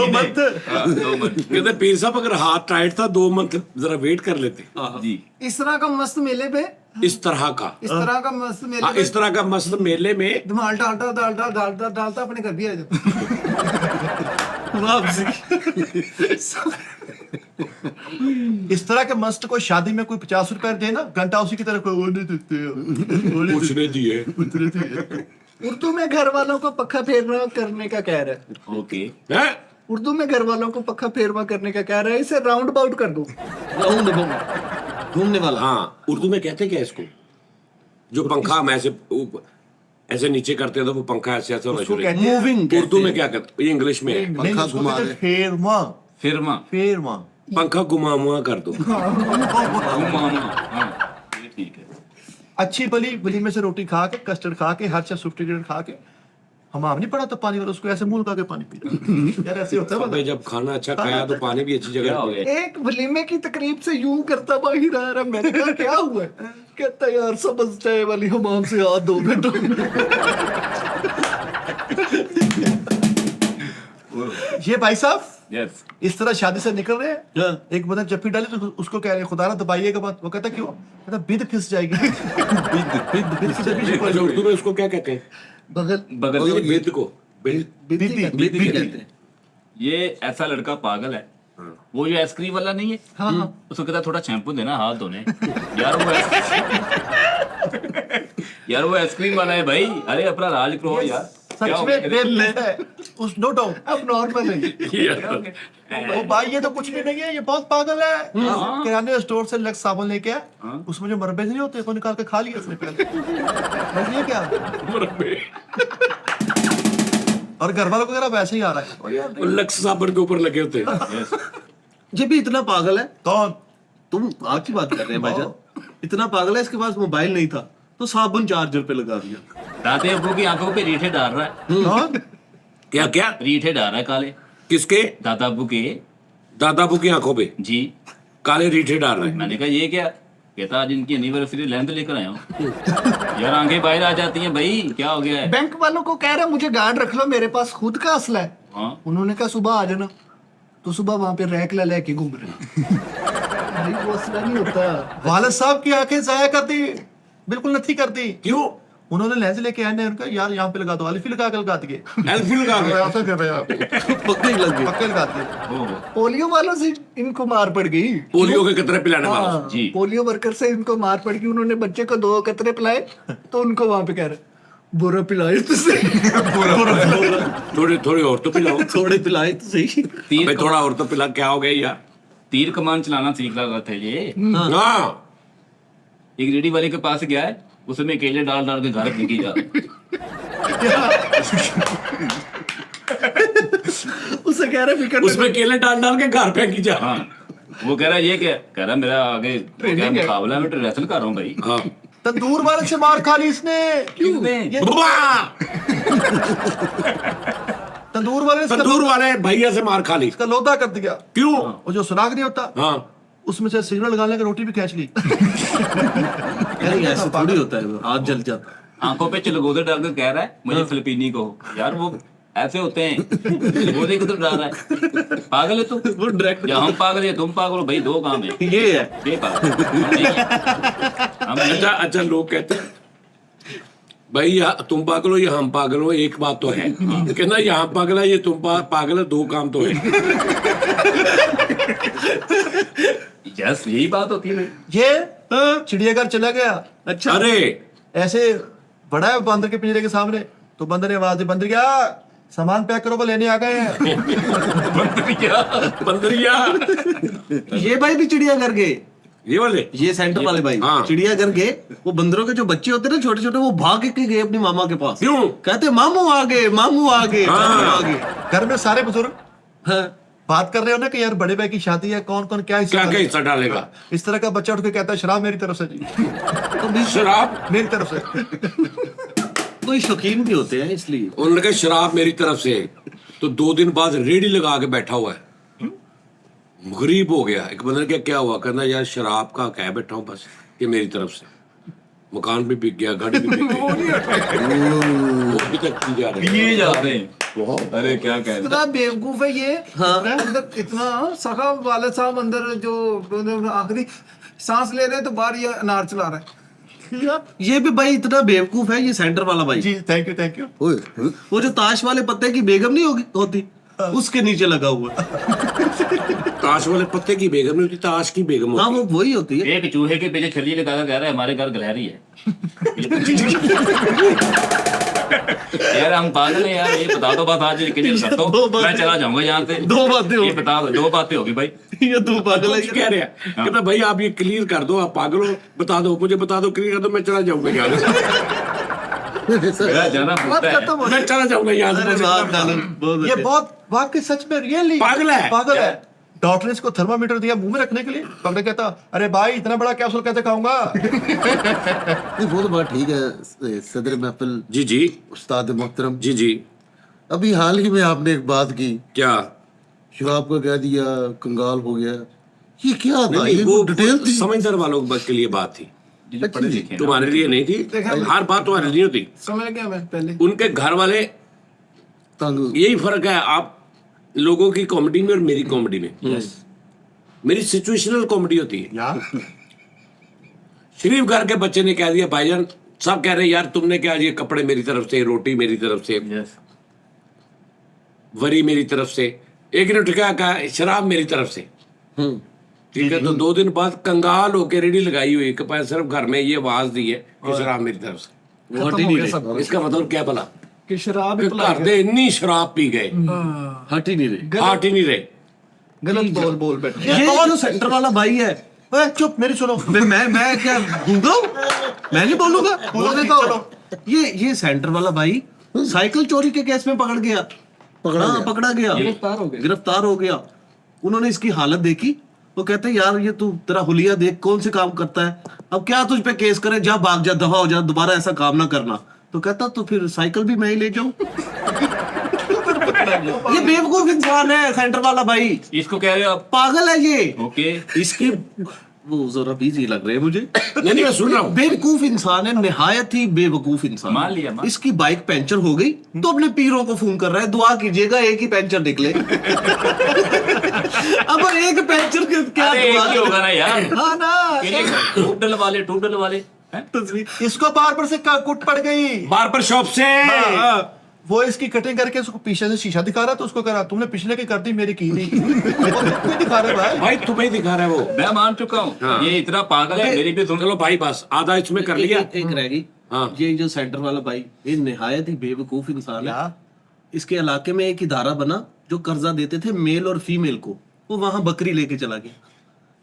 मंथ। कहते पीर साहब अगर हाथ टाइट था 2 मंथ जरा वेट कर लेते। जी। इस तरह का मस्त मेले पे इस तरह का मस्त मेले हाँ, इस तरह का मस्त मेले में धमाल डालता अपने घर भी आ जाता। इस तरह के मस्त को शादी में कोई 50 रुपए दे ना, घंटा उसी की तरह कोई वो नहीं देते हैं। पूछने दिए उर्दू में घर वालों को पक्का फेरवा करने का कह रहा है। ओके हैं? उर्दू में घर वालों को पक्का फेरवा करने का कह रहा है, इसे राउंड अबाउट कर दो। घूमने वाला। हाँ, उर्दू में कहते क्या इसको? जो पंखा हम ऐसे ऐसे नीचे करते हैं तो वो पंखा ऐसे ऐसे होना शुरू हो जाता है। मूविंग उर्दू में क्या कहते? ये इंग्लिश में है। पंखा घुमा दे। फेरवा फिरमा फेरवा पंखा घुमा कर दो। घुमाना हाँ ये ठीक है। अच्छी भली भली में से रोटी खा के, कस्टर्ड खा के, हर चीज सॉफ्टवेयर खा के, हमाम नहीं पड़ा तो पानी वाला उसको ऐसे मुंह लगा के पानी पी रहा। यार ऐसे होता है अबे जब खाना अच्छा खाया तो पानी भी अच्छी क्या जगह हो पे। गया? एक वलीमे की तकरीब से यूं करता बाहर आ रहा, मैंने कहा क्या हुआ? कहता यार समझ जाए वाली हमाम से हाथ धो बैठो। ये भाई साहब यस इस तरह शादी से निकल रहे हैं, एक बंदा जप्पी डाले तो उसको कह रहे हैं खुदा ना दबाइएगा मत। वो कहता क्यों? कहता बिद फिस जाएगी। बिद फिस अच्छा, उर्दू में उसको क्या कहते हैं? बगल बगल ये में बिद को बिद बीती कहते हैं। ये ऐसा लड़का पागल है, वो जो आइसक्रीम वाला नहीं है, हाँ उसको कहता थोड़ा शैम्पू देना हाथ धोने। यार वो आइसक्रीम वाला है भाई, अरे अपना राज करो यार। क्या सच हो में गया? बेल लेता है उस नो डाउट। अब नॉर्मल है। ओ भाई ये तो कुछ भी नहीं है, ये बहुत पागल है। किराने स्टोर से लक्स साबुन लेके आया, उसमें जो मरबे नहीं होते वो निकाल के खा लिया उसने पहले। बस ये क्या? और घर वालों को कह रहा वैसे ही आ रहा है। वो लक्स साबुन के ऊपर लगे होते हैं। Yes. ये भी इतना पागल है। कौन? तुम आज की बात कर रहे हैं भाईजान। इतना पागल है, इसके पास मोबाइल नहीं था तो साबुन चार्जर पे लगा दिया। दाते अब्बू की आंखों पे रीठे डाल रहा है, कौन? क्या क्या? रीठे डाल रहा है काले। किसके? दादा अब्बू के। दादा अबू की आंखों पे जी काले रीठे डाल रहे हैं। मैंने कहा ये क्या? कहता आज इनकी एनिवर्सरी लेंथ लेकर आया हूँ। यार आंखें बाहर आ जाती हैं भाई, क्या हो गया है? बैंक वालों को कह रहा मुझे गार्ड रख लो, मेरे पास खुद का असला है। हाँ उन्होंने कहा सुबह आ जाना, तो सुबह वहां पे रैक ला लेके घूम रहे। भाई वो असला नहीं होता। वालिद साहब की आंखें जाया करती, बिल्कुल नहीं करती। क्यों? उन्होंने लेंस लेके आए, उनका यार यहाँ पे लगा दो, अलिफी लगा के लगा दिए। एल्फी लगा के। ऐसा कर रहे हैं आप। पक्के लग गए। पक्के लगा दिए। हो पोलियो वालों से इनको मार पड़ गई। पोलियो के कतरे पिलाने वाला। हाँ, जी। पोलियो वर्कर से इनको मार पड़ गई। उन्होंने बच्चे को 2 कतरे पिलाए, तो उनको वहां पे कह रहे बुरा पिलाए तुझसे। थोड़े थोड़े और तो पिलाओ। थोड़े पिलाए तो सही। अबे थोड़ा और तो पिला, क्या हो गया यार? तीर कमान चलाना सीख रहा था ये। हाँ, एक रेडी वाले के पास गया है, उसमें केले डाल डाल के घर फेंकी जा रहा उससे कह रहे फिक्र उसमें केले डाल डाल के घर फेंकी जा। हाँ वो कह रहा है ये क्या? कह रहा मेरा आगे क्या मुकाबला है, मैं रेसल कर रहा हूँ भाई। हाँ। तंदूर वाले से मार खा ली इसने। किसने? वाह! तंदूर वाले ने तंदूर वाले भैया से मार खा ली। इसका लोदा कर दिया। क्यों? वो जो सुराग नहीं होता, हाँ, उसमें से सिग्नल लगाने की रोटी भी खींच ली। नहीं ऐसा थोड़ी होता है, हाथ जल जाता। आंखों पे चिलगोदे डाल कर कह रहा है मुझे फिलिपीनी को। यार वो ऐसे होते हैं, चिलगोदे किधर डाल रहा है? पागल है तू? वो डायरेक्ट या हम पागल है तुम पागल हो भाई, दो काम है। ये है। ये पागल नहीं है। हम नहीं। अच्छा अच्छा, लोग कहते हैं भाई तुम पागल हो या हम पागल हो, एक बात तो है। कहना यहाँ पागल है, ये तुम पागल है, दो काम तो है। यस यही बात होती है। ये चिड़ियाघर चला गया। अच्छा। अरे ऐसे बड़ा है बंदर के पिंजरे के सामने, तो बंदर ने आवाज दी, बंदर क्या सामान पैक करो, वो लेने आ गए हैं। बंदरिया ये भाई भी चिड़ियाघर गए। ये वाले ये सेंटर वाले भाई हाँ। चिड़ियाघर गए। वो बंदरों के जो बच्चे होते हैं ना छोटे छोटे, वो भाग के गए अपने मामा के पास। क्यों? कहते मामू आ गए, मामू आ गए, मामू आ गए। घर में सारे बुजुर्ग हाँ। बात कर रहे हो ना कि यार बड़े भाई की शादी है, कौन कौन क्या हिस्सा क्या क्या डालेगा? हिस्सा डालेगा? इस तरह का बच्चा उठ के कहता है शराब मेरी तरफ से जी। तो भी शराब मेरी तरफ से। कोई शौकीन भी होते हैं इसलिए। उन्होंने कहा शराब मेरी तरफ से, तो 2 दिन बाद रेडी लगा के बैठा हुआ है। गरीब हो गया। एक बंदे ने कहा क्या हुआ? कहना यार शराब का कह बैठा हूँ बस, ये मेरी तरफ से। मकान भी बिक गया, गाड़ी भी बिक गई, वो अभी तक की जा रही है। ये जाते हैं। अरे क्या कह रहे इतना बेवकूफ है ये। अंदर इतना सखा वाले साहब अंदर जो आखिरी सांस ले रहे हैं तो बाहर ये अनार चला रहा है। ये भी भाई इतना बेवकूफ है ये सेंटर वाला भाई। जी थैंक यू। ओए वो जो ताश वाले पत्ते की बेगम नहीं होती उसके नीचे लगा हुआ है। ताश वाले पत्ते की बेगम नहीं होती, ताश की बेगम हाँ होती वो वही होती है। एक चूहे के पीछे छल्ली लगा कर कह रहा है हमारे घर गिलहरी है। यार हम पागल हैं यार, ये बता दो बात आज क्लियर कर दो, मैं चला जाऊंगा यहाँ से। दो बातें हो ये बता दो, 2 बातें होगी भाई। ये दो पागल है। कुछ कह रहे हैं कहता भाई आप ये क्लियर कर दो, आप पागल हो, बता दो मुझे, बता दो, क्लियर कर दो, मैं चला जाऊंगा यहाँ से। मेरा जाना पूछता है। मैं चला जाऊंगा यहाँ से। ये बहुत वाकई सच में रियली पागल है। डॉक्टर ने इसको थर्मामीटर दिया मुंह में रखने के लिए। डॉक्टर कहता अरे भाई इतना बड़ा कैप्सूल कैसे खाऊंगा। नहीं वो तो बात ठीक है सदर महफिल जी जी उस्ताद मोहतरम। जी जी। अभी हाल ही में आपने एक बात की, क्या? शराब का कह दिया, कंगाल हो गया, ये क्या था? नहीं, ये वो डिटेल थी। समझदार वालों के लिए बात थी, जो पढ़े लिखे हैं। तुम्हारे लिए नहीं थी। हर बात तुम्हारे लिए होती। समझ गया मैं पहले। उनके घर वाले, तंग यही फर्क है आप लोगों की कॉमेडी में और मेरी कॉमेडी में। मेरी सिचुएशनल कॉमेडी होती है। शरीफ घर के बच्चे ने कह दिया भाईजान, सब कह रहे यार तुमने क्या, ये कपड़े मेरी तरफ से, रोटी मेरी तरफ से, Yes. वरी मेरी तरफ से, एक ने उठा कहा शराब मेरी तरफ से। ठीक है, तो 2 दिन बाद कंगाल होके रेडी लगाई हुई कि भाई सिर्फ घर में ये आवाज दी है कि शराब मेरी तरफ से। वो हट ही नहीं रहे। इसका मतलब क्या भला कि शराब कि घर दे इतनी शराब पी गए, हट ही नहीं रहे। हाट ही नहीं रहे। गलत बोल बैठे। ये जो सेंटर वाला भाई है, ओए, चुप मेरी सुनो। मैं क्या गूंगा हूं? मैं नहीं बोलूंगा। बोलने दो। ये सेंटर वाला भाई साइकिल चोरी के केस में पकड़ा गया। गिरफ्तार हो गया। उन्होंने इसकी हालत देखी, वो कहते हैं यार ये तू तेरा हुलिया देख कौन से काम करता है, अब क्या तुझ पे केस करे, जा भाग जा, दफा हो जा, दोबारा ऐसा काम ना करना। तो कहता तो फिर साइकिल भी मैं ही ले जाऊं। ये बेवकूफ इंसान है सेंटर वाला भाई, इसको कह रहे हो आप? पागल है ये। ओके। इसकी वो जरा बिजी लग रहे हैं मुझे। नहीं मैं सुन रहा हूँ। बेवकूफ इंसान है, निहायत ही बेवकूफ इंसान। मान लिया, मान। इसकी बाइक पंचर हो गई तो अपने पीरों को फोन कर रहा है, दुआ कीजिएगा एक ही पंचर निकले। अब एक पंचर के क्या अरे एक दुआ ही होगा ना यार। हाँ ना, ट्यूब वाले हैं? इसको बार बार से कुट पड़ गई। बार्बर शॉप से। हाँ, वो इसकी कटिंग करके उसको पीछे से शीशा दिखा रहा, तो उसको करा तुमने पिछले की कर दी, मेरी की नहीं। वो दिखा रहा है भाई। भाई तुम्हें दिखा रहा है वो। मैं मान चुका हूँ। हाँ। ये इतना पागल है, मेरी भी सुन चलो भाई बस आधा इसमें कर लिया। एक रह गई। हाँ। ये जो सेंटर वाला भाई, ये निहायत ही बेवकूफ इंसान है। क्या? इसके इलाके में एक इदारा बना जो कर्जा देते थे मेल और फीमेल को, वो वहां बकरी लेके चला गया।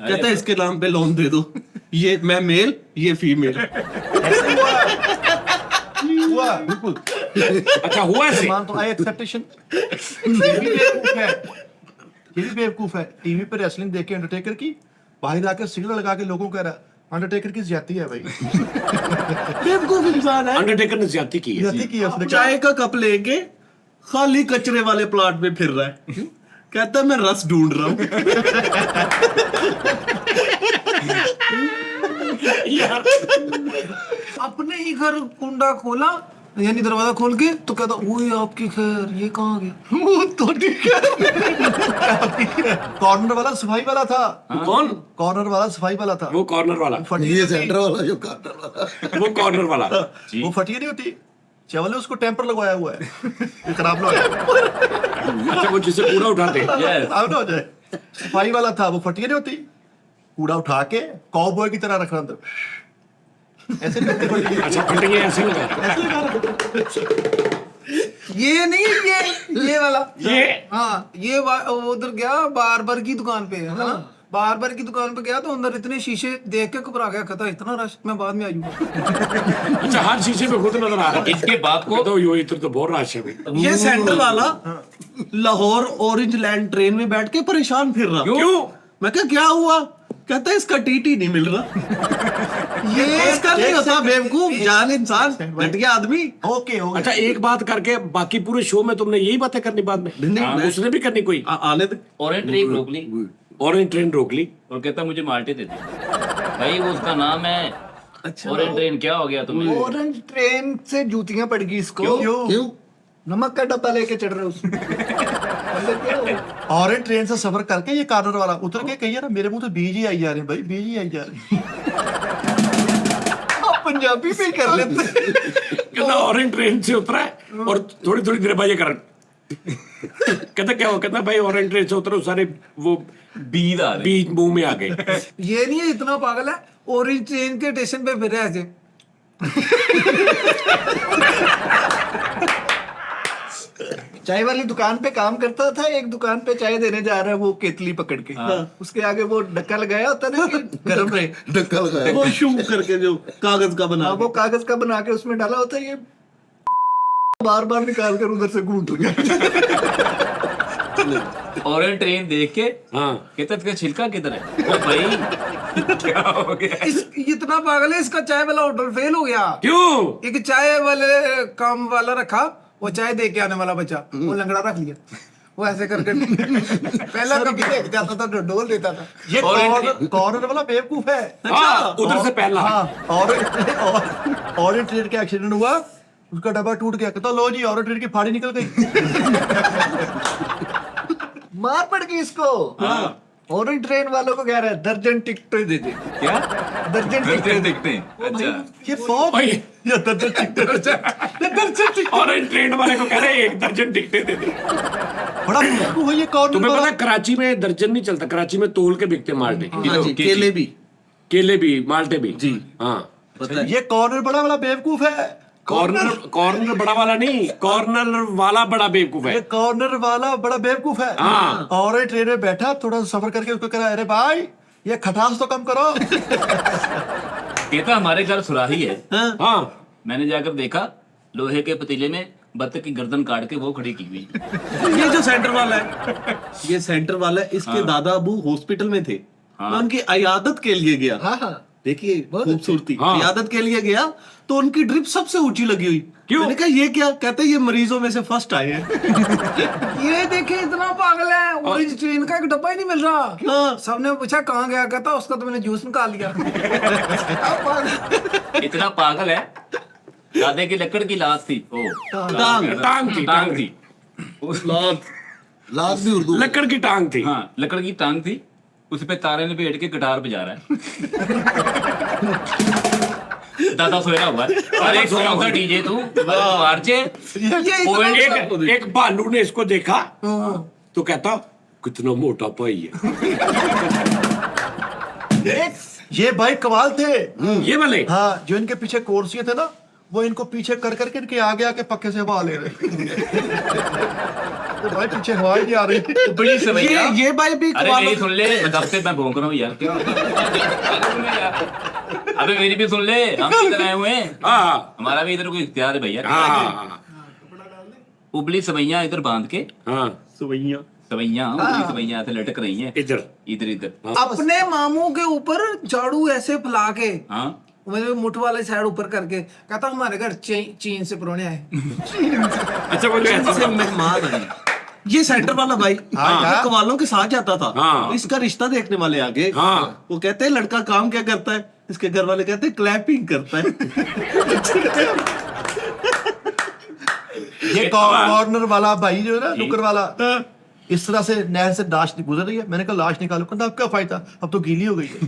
कहता है इसके नाम पे लोन दे दो, ये मैं मेल ये फीमेल। हुआ बिल्कुल। अच्छा हुआ ऐसे। मान तो आई एक्सेप्टेशन। ये भी बेवकूफ है, ये भी बेवकूफ है। टीवी पे रेसलिंग देख के अंडरटेकर की, बाहर आकर सिग्नल लगा के लोगों को कह रहा अंडरटेकर की ज्यादती है भाई। बेवकूफ इंसान है। अंडरटेकर ने ज्यादती की है। ज्यादती की है उसने। चाय का कप लेके खाली कचरे वाले प्लाट में फिर रहा है, कहता है मैं रस ढूंढ रहा हूँ। अपने ही घर कुंडा खोला, यानी दरवाजा खोल के, तो कहता वो आपकी खैर, ये कहाँ गया? वो तो ठीक है। कॉर्नर वाला सफाई वाला था। कौन? कॉर्नर वाला सफाई वाला था। वो कॉर्नर वाला। ये सेंटर वाला जो कार्टर वाला। वो कॉर्नर वाला। वो फटिया नहीं होती, चावल ने उसको टेम्पर लगवाया हुआ है। ये खराब ना हो जाए। अच्छा वो जिसे पूरा उठाते। खराब ना हो जाए। सफाई वाला था, वो फटिया नहीं होती, कूड़ा उठा के काउबॉय की तरह रखना अंदर। ऐसे नहीं होती। अच्छा फटेंगे ऐसे लगा। ये नहीं, ये वाला। ये हाँ, ये उधर गया बार्बर की दुकान पे, है ना? बार्बर की दुकान पे गया तो अंदर इतने शीशे देख के घबरा गया, कहता इतना रश, मैं बाद में आऊंगा। अच्छा हर शीशे पे खुद नजर आ रहा है। इसके बाप को तो यो इधर तो बहुत रश है भाई। ये सेंटर वाला लाहौर ऑरेंज लैंड ट्रेन में बैठ के परेशान फिर रहा। क्यों? मैं क्या हुआ? कहता है इसका टीटी नहीं मिल रहा। ये इसका नहीं होता बेवकूफ, जान इंसान, घटिया आदमी। ओके हो अच्छा एक बात करके बाकी पूरे शो में तुमने यही बातें करनी बाद में? नहीं, उसने भी करनी कोई? आने दे। ऑरेंज ट्रेन रोक ली ऑरेंज ट्रेन रोक ली और कहता मुझे माल्टे दे दे। भाई वो उसका नाम है। अच्छा ऑरेंज ट्रेन क्या हो गया तुम्हें? ऑरेंज ट्रेन से जूतियां पड़ गई इसको। क्यों? नमक का डब्बा लेके चढ़ रहे उसमें। ऑरेंज ट्रेन से सफर करके ये कॉर्नर वाला उतर के कही ना, मेरे मुंह से बीज ही आई जा रहे हैं भाई, बीज ही आई जा रहे हैं। पंजाबी में ही कर लेते। कहता ऑरेंज ट्रेन से उतरा है और थोड़ी थोड़ी देर बाद ये कर कहता क्या हुआ, कहता भाई ऑरेंज ट्रेन से उतरा, सारे वो बीद आ रही बीज मुंह में आ गए। ये नहीं है, इतना पागल है, ऑरेंज ट्रेन के स्टेशन पे फिर ऐसे चाय वाली दुकान पे काम करता था, एक दुकान पे चाय देने जा रहा है वो केतली पकड़ के, उसके आगे वो डक्का लगाया होता है ना कि गर्म रहे, धक्का लगाया। वो शू करके जो कागज का बना हाँ, वो कागज का बना के उसमें डाला होता है, ये बार बार निकाल कर उधर से घूट गया। ऑरेंज ट्रेन देख के हाँ कहता इसका छिलका किधर है? ओ भाई क्या हो गया? इतना पागल है, इसका चाय वाला ऑर्डर फेल हो गया। क्यों? एक चाय वाले काम वाला रखा, वो चाय दे के आने वाला बच्चा वो लंगड़ा रख लिया, वो ऐसे करके पहला कभी देख जाता था, डोल देता था। ये कॉर्नर वाला बेवकूफ है। हाँ उधर से पहला। हाँ ऑरेंज ट्रेन का एक्सीडेंट हुआ, उसका डब्बा टूट गया, कहता लो जी ऑरेंज ट्रेन की फाड़ी निकल गई। मार पड़ गई इसको। ऑरेंज ट्रेन वालों को कह रहा है दर्जन टिकटें दे दे। क्या दर्जन ट्रेन देखते हैं? अच्छा ये बहुत ओए, ये दर्जन ऑरेंज ट्रेन वाले को कह रहे हैं 1 दर्जन टिकटें दे दे। बड़ा बेवकूफ है ये कॉर्नर तुम्हें पता वाला। है, कराची में दर्जन नहीं चलता, कराची में तोल के बिकते माल्टे, हाँ जी, केले भी। केले भी, माल्टे भी जी। हाँ ये कॉर्नर बड़ा वाला बेवकूफ है। कॉर्नर बड़ा वाला नहीं, कॉर्नर वाला बड़ा बेवकूफ ये है। कॉर्नर वाला बड़ा बेवकूफ है। हाँ। ऑरेंज ट्रेन में बैठा, थोड़ा सा सफर करके उसको कह रहा है अरे भाई ये खटास तो कम करो। कहता हमारे घर सुराही है। हाँ मैंने जाकर देखा, लोहे के पतीले में बत्तख की गर्दन काट के वो खड़ी की हुई। ये जो सेंटर वाला है, ये सेंटर वाला है, इसके दादा अबू हॉस्पिटल में थे। मैं उनकी अयादत के लिए गया। हाँ हाँ, देखिए खूबसूरती, हाँ। अयादत के लिए गया तो उनकी ड्रिप सबसे ऊंची लगी हुई। क्यों? मैंने कहा ये क्या? कहते ये मरीजों में से फर्स्ट आए हैं। ये देखे इतना पागल है, ऑरेंज ट्रेन का एक डब्बा ही नहीं मिल रहा। हाँ। सबने पूछा कहाँ गया, कहता उसका तो मैंने जूस निकाल लिया। इतना पागल है, दादे की लकड़ की लाश थी। ओ टांग थी। लात भी उर्दू। लकड़ की टांग थी। हाँ लकड़ की टांग थी, उस पे तारे ने बैठ के गिटार बजा रहा है। दादा सोया हुआ है। अरे सोया हुआ डीजे तू मार्चे। एक भालू ने इसको देखा तो कहता कितना मोटा भाई है। ये भाई कमाल थे। ये वाले हाँ, जो इनके पीछे कोर्सिये थे ना, वो इनको पीछे कर करके इनके आगे आके पक्के से हवा ले रहे। तो भाई पीछे हवा ही नहीं आ रही। बड़ी समस्या। ये भाई भी अरे मेरी सुन ले, हफ्ते मैं भौंक रहा हूँ यार। क्या अबे मेरी भी सुन ले, हम इधर आए हुए हैं। हाँ हमारा भी इधर कोई इख्तियार है भैया। हाँ उबली सवैया इधर बांध के, हाँ सवैया उबली सवैया ऐसे लटक रही हैं इधर। इधर। अपने मामू के ऊपर झाड़ू ऐसे फैला के, हाँ मेरे मुठ वाले साइड ऊपर करके, कहता हमारे घर चीन से परौने आए। अच्छा बोलो से मेहमान आए। ये सेंटर वाला भाई कवालों के साथ जाता था। हाँ। इसका रिश्ता देखने वाले आगे। हाँ। वो कहते हैं लड़का काम क्या करता है? इसके घर वाले कहते हैं क्लैपिंग करता है। ये कॉर्नर वाला भाई जो है ना, नुक्कर वाला, इस तरह से नहर से लाश गुजर रही है। मैंने कहा लाश निकालो, कहता अब क्या फायदा, अब तो गीली हो गई है।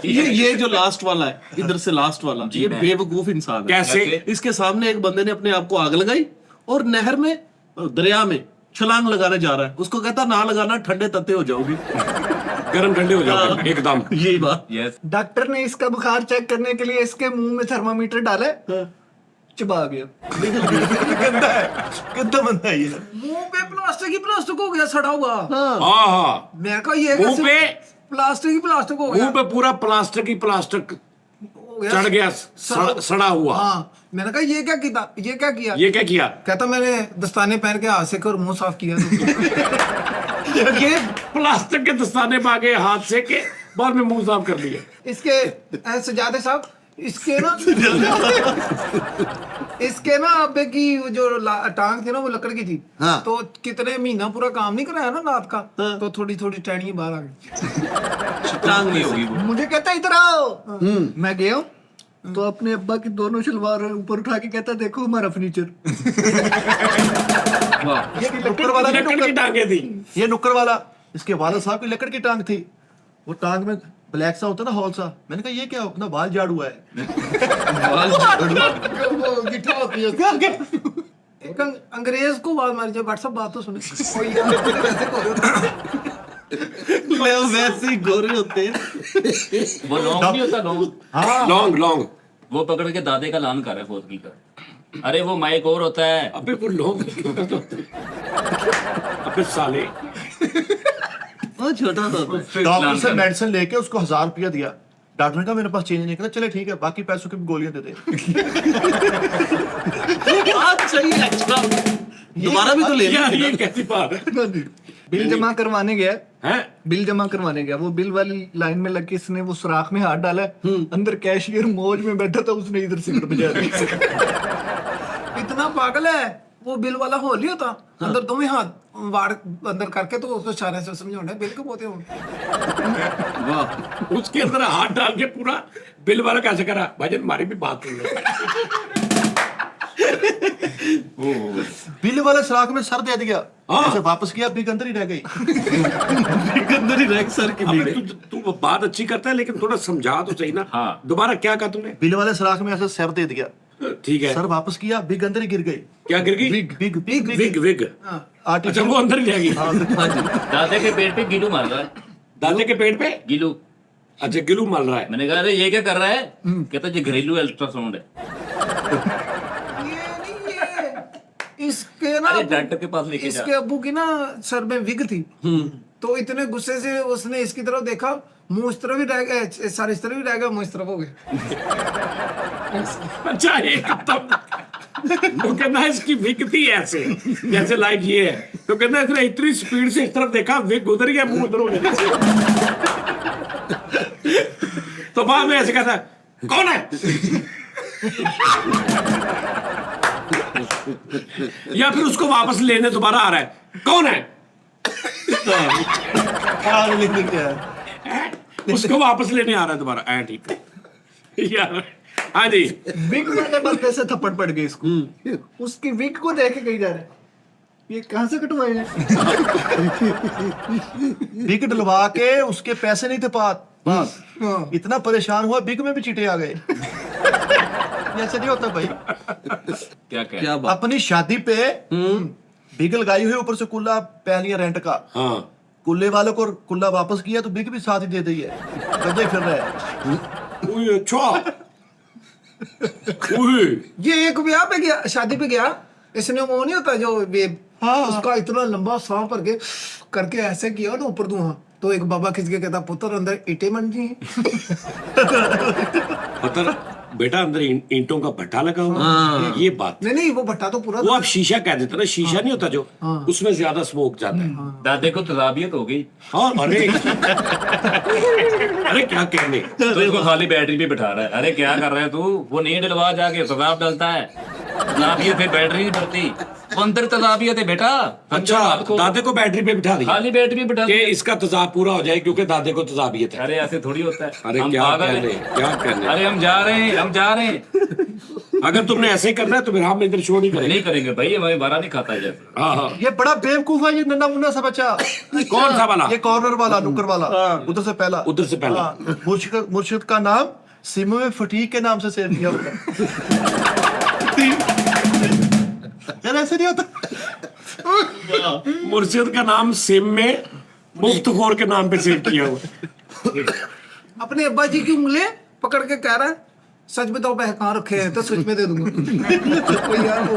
ये जो लास्ट वाला है, इधर से लास्ट वाला, ये मैं- बेवकूफ इंसान है। कैसे? इसके सामने एक बंदे ने अपने आप को आग लगाई और नहर में, दरिया में छलांग लगाने जा रहा है। उसको कहता ना लगाना, ठंडे तत्ते हो जाओगी। गर्म ठंडे हो जाते एकदम। यही बात। यस। डॉक्टर ने इसका बुखार चेक करने के लिए इसके मुंह में थर्मामीटर डाले, चबा गया। गंदा है, गंदा बंदा है ये। मुंह पे प्लास्टिक हो गया, सड़ा हुआ। हाँ हाँ मैं कहा ये मुंह कैसे पे प्लास्टिक हो गया, मुंह पे पूरा प्लास्टिक ही प्लास्टिक हो गया। चढ़ गया, सड़ा हुआ। हाँ, मैंने कहा ये क्या किया? ये क्या किया? कहता मैंने दस्ताने पहन के हाथ से और मुंह साफ किया। ये प्लास्टिक के दस्ताने पाके हाथ से के बाद में मुंह साफ कर दिया। इसके सजादे साहब, इसके ना अब्बे की वो जो टांग थी ना, वो लकड़ की थी। हाँ। तो कितने महीना पूरा काम नहीं कराया ना रात का, तो थोड़ी थोड़ी टहनियां बाहर आ गई। टांग नहीं होगी। मुझे कहता इधर आओ। मैं गया हूँ तो अपने अब्बा की दोनों शलवार ऊपर उठा के कहता देखो हमारा फर्नीचर। ये नुक्कर वाला नहीं, लकड़ की टांगे थी। ये नुक्कर वाला, इसके वाला साहब की लकड़ की टांग थी। वो टांग में ब्लैक सा होता है ना, हॉल सा। मैंने कहा ये क्या हो? अपना बाल झाड़ हुआ है। वो गिठा होती है उसकी। एक अंग्रेज को बात मारी, जब व्हाट्सएप बात तो सुने कोई यार कैसे गोरे होते हैं। वो वैसे ही गोरे होते हैं। वो लॉन्ग नहीं होता, लॉन्ग। Long long. वो पकड़ के दादे का लान कर रहा है फौतगी का। अरे वो माइक और होता है। अबे वो लॉन्ग अबे साले। वो छोटा सा होता है। डॉक्टर से मेडिसिन लेके उसको 1000 रुपया दिया। डॉक्टर ने कहा मेरे पास चेंज नहीं। कहता चले ठीक है, बाकी पैसों की भी गोलियां दे दे। बात सही है। अच्छा दोबारा भी तो ले यार लिया। ये कैसी बात है? बिल जमा करवाने गया, हैं? बिल जमा करवाने गया, वो बिल वाली लाइन में लग के इसने वो सुराख में हाथ डाला, अंदर कैशियर मौज में बैठा था, उसने इधर सिगरेट बजा दी। इतना पागल है वो बिल वाला हो लिया था अंदर दोनों हाथ वाड़ अंदर करके तो उसको इशारे से समझाना बिल को पोते हो। वाह, उसके अंदर हाथ डाल के पूरा बिल वाला कैसे करा? भाईजान हमारी भी बात हुई है। बिल वाले सराख में सर दे दिया। हाँ। ऐसे वापस किया, बिग अंदर ही रह गई। अंदर ही रैक सर की अबे तू बात अच्छी करता है लेकिन थोड़ा समझा तो सही ना। हाँ। दोबारा क्या कहा तूने? बिल वाले सराख में ऐसे सर दे दिया, ठीक है। सर वापस किया, बिग अंदर ही गिर गई। क्या गिर गई? Big big big wig wig. अच्छा वो अंदर ही रह गई। दादे के पेट पे गिलू मार रहा है। दादे के पेट पे? गिलू। अच्छा गिलू मल रहा है। मैंने कहा अरे ये क्या कर रहा है? कहता ये घरेलू अल्ट्रासाउंड है। ये नहीं ये इसके ना अरे डॉक्टर के पास लेके जा। इसके अब्बू की ना सर में विग थी, तो इतने गुस्से से उसने इसकी तरफ देखा, मुंह इस तरफ ही रह गया, सर इस तरफ ही रह गया, मुंह इस तरफ हो गया। अच्छा ये तब तो कहना है इसकी विग थी ऐसे जैसे लाइक ये है, तो कहना है इसने इतनी स्पीड से इस तरफ देखा, विग उधर गया, मुंह उधर हो गया। तो बाद में ऐसे कहता कौन है? या फिर उसको वापस लेने दोबारा आ रहा है, कौन है? उसको वापस लेने आ रहा है दोबारा। ठीक है यार। हाँ जी। विग वाले बंदे से थप्पड़ पड़ गई इसको, उसकी विग को देख के कही जा रहा है ये कहाँ से कटवाए हैं? बिग डलवा के उसके पैसे नहीं थे पास, इतना परेशान हुआ बिग में भी चीटे आ गए। ऐसे नहीं होता भाई। क्या बात? अपनी शादी पे बिग लगाई हुई, ऊपर से कुल्ला पहन लिया रेंट का। हाँ। कुल्ले वालों को कुल्ला वापस किया तो बिग भी साथ ही दे दी है। गधे फिर रहे हैं। अच्छा। उई। ये एक ब्याह पे गया, शादी पे गया, इसने वो नहीं होता जो उसका इतना लंबा सांप करके ऐसे किया ना ऊपर धुआं, तो एक बाबा खिंच के कहता पुत्र अंदर ईंटें बन रही हैं। मतलब बेटा अंदर ईंटों का भट्टा लगा हुआ। ये बात नहीं वो भट्टा तो पूरा वो आप शीशा कह देते ना, शीशा नहीं होता जो, उसमें ज्यादा स्मोक जाता है। दादे को तजाबियत हो गई हाँ। अरे अरे क्या कहने। तो इसको खाली बैटरी पे बिठा रहा है। अरे क्या कर रहा है तू? वो नहीं डलवा, जाके तजाब डलता है। तजाबियत पे बैटरी नहीं डलती, वो अंदर तजाबियत है बेटा। अच्छा दादे को बैटरी पे बिठा दिया खाली बैटरी पे बिठा कि इसका तजाब पूरा हो जाए क्योंकि दादे को तजाबियत है। अरे ऐसे थोड़ी होता है। अरे हम क्या पागल कहने, हैं। क्या कहने। अरे हम जा रहे हैं, हम जा रहे हैं। अगर तुमने ऐसे ही करना है तो फिर हम इधर शो नहीं करेंगे। नहीं करेंगे भाई, हमें बारा नहीं खाता है जैसे। हाँ हाँ। ये बड़ा बेवकूफ है ये नन्ना मुन्ना सा बच्चा। कौन सा वाला? ये कॉर्नर वाला, नुक्कर वाला, उधर से पहला। उधर से पहला। हाँ, मुर्शिद का नाम सिम में फटीक के नाम से सेव किया हुआ है। यार ऐसे नहीं होता। मुर्शिद का नाम सिम में मुफ्तखोर के नाम पे सेव किया हुआ। अपने अब्बा जी की उंगली पकड़ के कह रहा है सच बताओ पैसे कहाँ रखे हैं, तो सच में दे दूंगा। कोई यार वो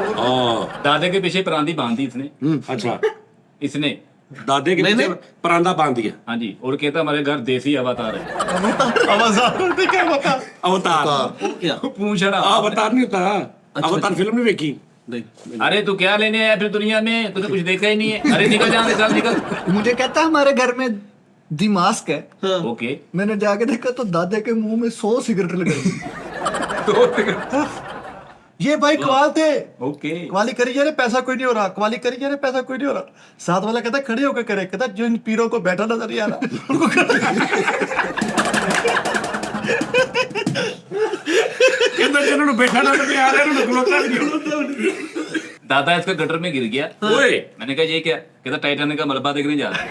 दादे के पीछे परांदी बांधी इसने। अच्छा इसने दादे के पीछे परांदा बांध दिया। हाँ जी, और कहता हमारे घर देसी अवतार है। अवतार पूछ रहा अवतार नहीं होता। अवतार फिल्म नहीं देखी? अरे तू क्या लेने आया फिर दुनिया में? तूने कुछ देखा ही नहीं है। अरे निकल जाने, चल निकल। मुझे कहता है हमारे घर में दिमास्क है। ओके। मैंने जाके देखा तो दादे के मुंह में 100 सिगरेट लगाई। ये भाई कवाल थे। ओके। कवाली करी जा रहे, पैसा कोई नहीं हो रहा। कवाली करी जा रहे, पैसा कोई नहीं हो रहा। साथ वाला कहता खड़े होकर करे, कहता जो इन पीरों को बैठा नजर नहीं आ रहा उनको कहता जिन्होंने बैठा ना तो आ रहे हैं, खलोता नहीं। दादा इसका गटर में गिर गया। ओए मैंने कहा ये क्या? कहता टाइटैनिक का मलबा देखने जा रहा है।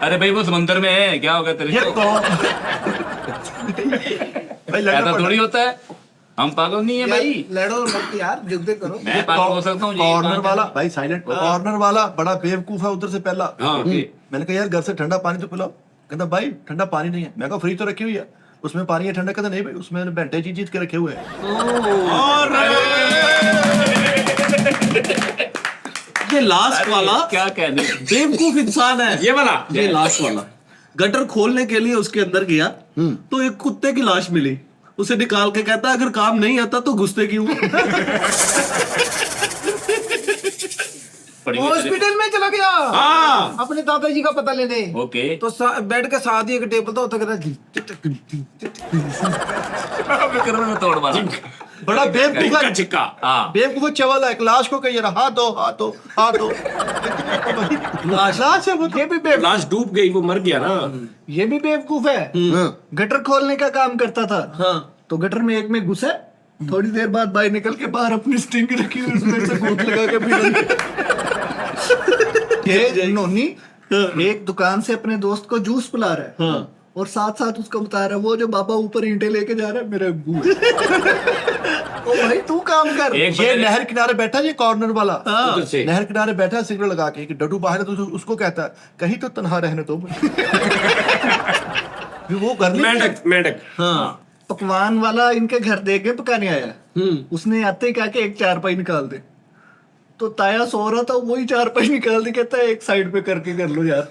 अरे भाई वो समुंदर में है, क्या होगा तेरे ये को? भाई लड़ना ऐसा पड़ता थोड़ी होता है, हम पागल नहीं है भाई। लड़ो मत यार, जुगदे करो। मैं पागल हो सकता हूँ ये कॉर्नर बात वाला है। भाई साइलेंट, कॉर्नर वाला बड़ा बेवकूफ है उधर से पहला। हाँ मैंने कहा यार घर से ठंडा पानी तो पिलाओ। कहता भाई ठंडा पानी नहीं है। मैं कहा फ्रिज तो रखी हुई है, उसमें पानी है ठंडा। कहता नहीं भाई उसमें बेंटे जीत के रखे हुए हैं। ये लास्ट वाला क्या कहने। बेवकूफ इंसान है। ये वाला ये लास्ट वाला गटर खोलने के लिए उसके अंदर गया तो एक कुत्ते की लाश मिली। उसे निकाल के कहता अगर काम नहीं आता तो घुसते क्यों? पड़ी हुई तेरे- हॉस्पिटल में चला गया हाँ अपने दादाजी का पता लेने। ओके। तो बेड के साथ ही एक टेबल था, होता कहता विक्रम में तोड़ मारा। बड़ा बेवकूफ चिक्का है, चिक्का हाँ बेवकूफ चवल है। एक लाश को कहिए हाथ दो हाथ दो हाथ दो। लाश है वो तो। ये भी बेवकूफ, लाश डूब गई, वो मर गया ना। ये भी बेवकूफ है। हाँ। गटर खोलने का काम करता था। हाँ तो गटर में एक में घुसे, थोड़ी देर बाद बाहर निकल के बाहर अपनी स्टिंग रखी हुई उसमें से गोद लगा के पी ये नोनी एक दुकान से अपने दोस्त को जूस पिला रहा है और साथ साथ उसको बता रहा है वो जो बाबा ऊपर ईंटें लेके जा रहा है मेरा अब्बू है। ओ भाई तू काम कर। एक ये बंदे ने- नहर किनारे बैठा ये कॉर्नर वाला। उधर से नहर किनारे बैठा सिगरेट लगा के, कि डडू बाहर है तो उसको कहता है कहीं तो तन्हा रहने दो। वो घर नहीं। मेंढक मेंढक पकवान वाला इनके घर दे के पकाने आया। उसने आते ही कहा कि एक चारपाई निकाल दे। तो ताया सो रहा था, वही चारपाई निकाल दी, कहता है एक साइड पे करके कर लो यार।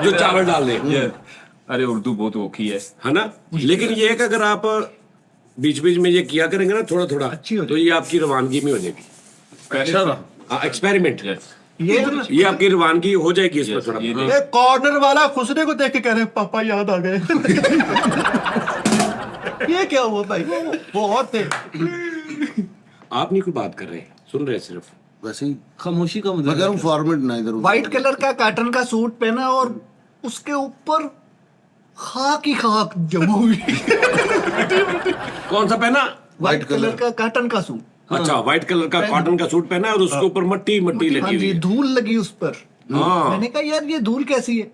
जो चावल डाल दे ये- अरे उर्दू बहुत औखी है ना। लेकिन ये है कि अगर आप बीच बीच में ये किया करेंगे ना थोड़ा थोड़ा अच्छी हो तो ये आपकी रवानगी में हो जाएगी। एक्सपेरिमेंट ये आपकी रवानगी हो जाएगी इसमें थोड़ा। ये कॉर्नर वाला खुसरे को देख के कह रहे हैं पापा याद आ गए। ये क्या हुआ भाई? वो और थे। आप नहीं कोई बात कर रहे, सुन रहे सिर्फ। वैसे ही खामोशी का मतलब मगर फॉर्मेट ना इधर व्हाइट कलर का कॉटन का सूट पहना और उसके ऊपर खाक ही खाक जमा हुई। कौन सा पहना? व्हाइट कलर का कॉटन का सूट। अच्छा व्हाइट कलर का कॉटन का सूट पहना है और उसके ऊपर मट्टी मट्टी हाँ लगी जी, हुई है। धूल लगी उस पर। हाँ। मैंने कहा यार ये धूल कैसी है?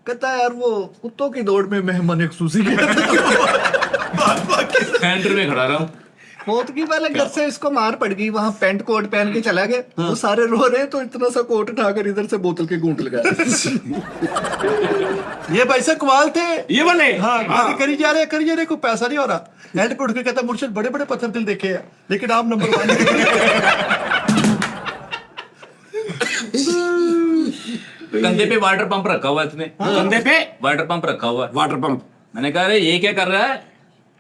कहता है यार वो कुत्तों की दौड़ में मेहमान एक सूसी गया था। सेंटर में खड़ा रहा हूँ। मौत की वाले घर से इसको मार पड़ गई, वहां पेंट कोट पहन के चला गया। वो सारे रो रहे तो इतना सा कोट उठाकर इधर से बोतल के घूंट लगा। ये भाई से कमाल थे। ये वाले हाँ आगे करी जा रहे कोई पैसा नहीं हो रहा। एंड पे उठ के कहता मुर्शिद बड़े बड़े पत्थर दिल देखे हैं लेकिन आप नंबर 1। कंधे पे वाटर पंप रखा हुआ है इसने। कंधे पे वाटर पंप रखा हुआ है। Water pump. मैंने कहा अरे ये क्या कर रहा है?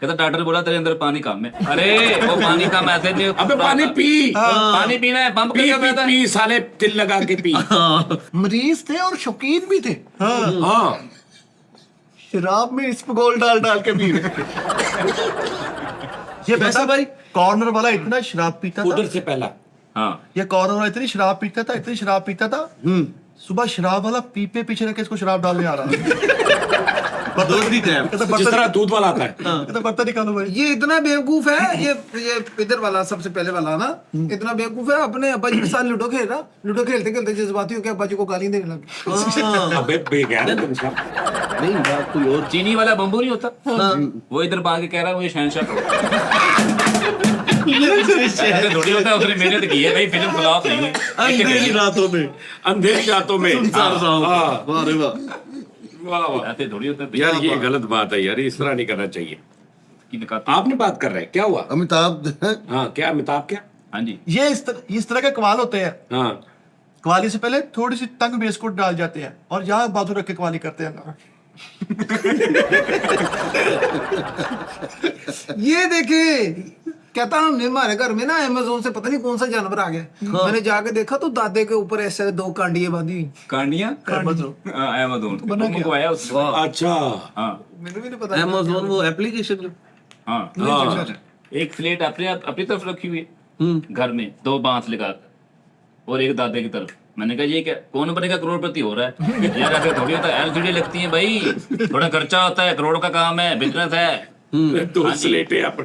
कहता डॉक्टर ने बोला तेरे अंदर पानी कम है। अरे वो पानी कम ऐसे नहीं। अबे पानी पी पानी पीना है, पंप पी करके पी पीता है। पी साले तिल लगा के पी। मरीज थे और शौकीन भी थे। हाँ शराब में इसपगोल डाल डाल के पी रहे। ये वैसा भाई कॉर्नर वाला इतना शराब पीता था। उधर से पहला। हाँ ये कॉर्नर वाला इतनी शराब पीता था। सुबह शराब वाला पीपे पीछे रख के इसको शराब डालने आ रहा। दूसरी टाइम जिस तरह दूध वाला आता है। कहता बर्तन निकालो भाई। ये इतना बेवकूफ है, ये इधर वाला सबसे पहले वाला ना, इतना बेवकूफ है। अपने अब्बा जी के साथ लूडो खेल रहा, लूडो खेलते खेलते जज्बाती हो के अब्बा जी को गाली देने लग गया। अबे बेकार है तुम सब। नहीं बात कोई और। चीनी वाला बम्बू नहीं होता, वो इधर पा के कह रहा है मुझे शहनशाह करो। ऐसे थोड़ी होता है, उसने मेहनत की है भाई, फिल्म फ्लॉप नहीं हुई। अंधेरी रातों में अंधेरी रातों में। सुनसान साहब। हाँ। वाह रे वाह। वाह वाह ऐसे थोड़ी होता है यार ये गलत बात है यार, इस तरह नहीं करना चाहिए। की निकाती। आप नहीं बात कर रहे, क्या हुआ? अमिताभ हाँ क्या अमिताभ क्या? हाँ जी ये इस तरह के कवाल होते हैं। हाँ कवाली से पहले थोड़ी सी तंग बेस्कुट डाल जाते हैं और यहाँ बाजू रख के कवाली करते हैं। ये देखे, कहता हमने हमारे घर में ना अमेज़न से पता नहीं कौन सा जानवर आ गया। मैंने जाके देखा तो दादे के ऊपर ऐसे 2 कांडियां बांधी हुई। कांडियां अमेज़न तुमको आया उससे। अच्छा हाँ मैंने भी नहीं पता। Amazon वो एप्लीकेशन जो हाँ एक स्लेट अपनी तरफ रखी हुई है घर में, 2 बांस लगा कर और एक दादे की तरफ। मैंने कहा ये क्या, कौन बनेगा करोड़पति हो रहा है? यार ऐसे थोड़ी होता है, एलसीडी लगती है भाई, थोड़ा खर्चा होता है, करोड़ का काम है, बिजनेस है। 2 स्लेटें आप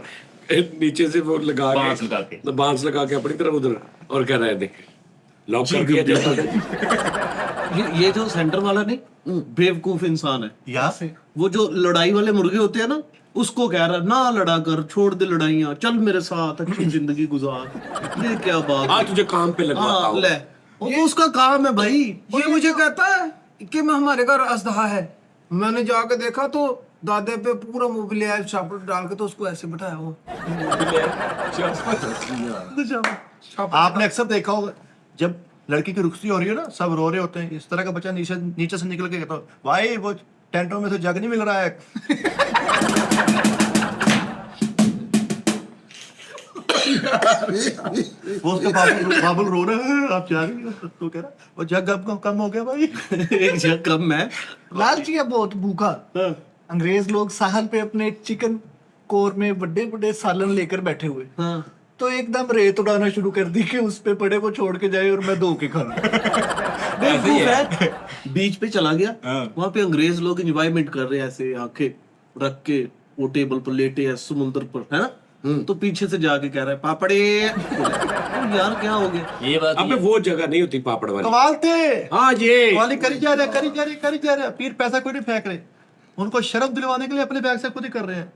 नीचे से वो लगा बांस लगा के। तो बांस लगा के अपनी तरफ उधर और कह रहे देख लॉक कर दिया जाता ये जो सेंटर वाला नहीं बेवकूफ इंसान है यहाँ से वो जो लड़ाई वाले मुर्गे होते हैं ना उसको कह रहा है ना लड़ा कर छोड़ दे लड़ाइयाँ चल मेरे साथ अच्छी जिंदगी गुजार ये क्या बात है? आज तुझे काम पे लगवाता हाँ, हूँ ले वो उसका काम है भाई ये मुझे कहता है कि मैं हमारे घर अजदहा है। मैंने जाके देखा तो दादे पे पूरा मोबिलिया शापर डाल के तो उसको ऐसे बिठाया हुआ। आपने अक्सर देखा होगा जब लड़की की रुखसती हो रही है ना सब रो रहे होते हैं इस तरह का बच्चा नीचे नीचे से निकल के कहता है भाई वो टेंटों में से जग नहीं मिल रहा है वो उसका बाबुल रो रहा है आप जा रही हो तो कह रहा वो जग अब कम हो गया भाई एक जगह कम है लालची है बहुत भूखा। अंग्रेज लोग साहल पे अपने चिकन कोर में बड़े बड़े सालन लेकर बैठे हुए, तो एकदम रेत उड़ाना शुरू कर दी कि उस पे पड़े वो छोड़ के जाए और मैं धो के खा लूं। बीच पे चला गया वहां पे अंग्रेज लोग एंजॉयमेंट कर रहे हैं ऐसे आंखें रख के वो टेबल पर लेटे हैं समुद्र पर है ना तो पीछे से जाके कह रहा है पापड़े यार क्या हो गया ये बात अबे वो जगह नहीं होती पापड़ वाली कमाल थे हाँ ये वाली करी जा रहे करी जा रहे पीर पैसा कोई नहीं फेंक रहे उनको शर्म दिलवाने के लिए अपने बैग से खुद ही कर रहे हैं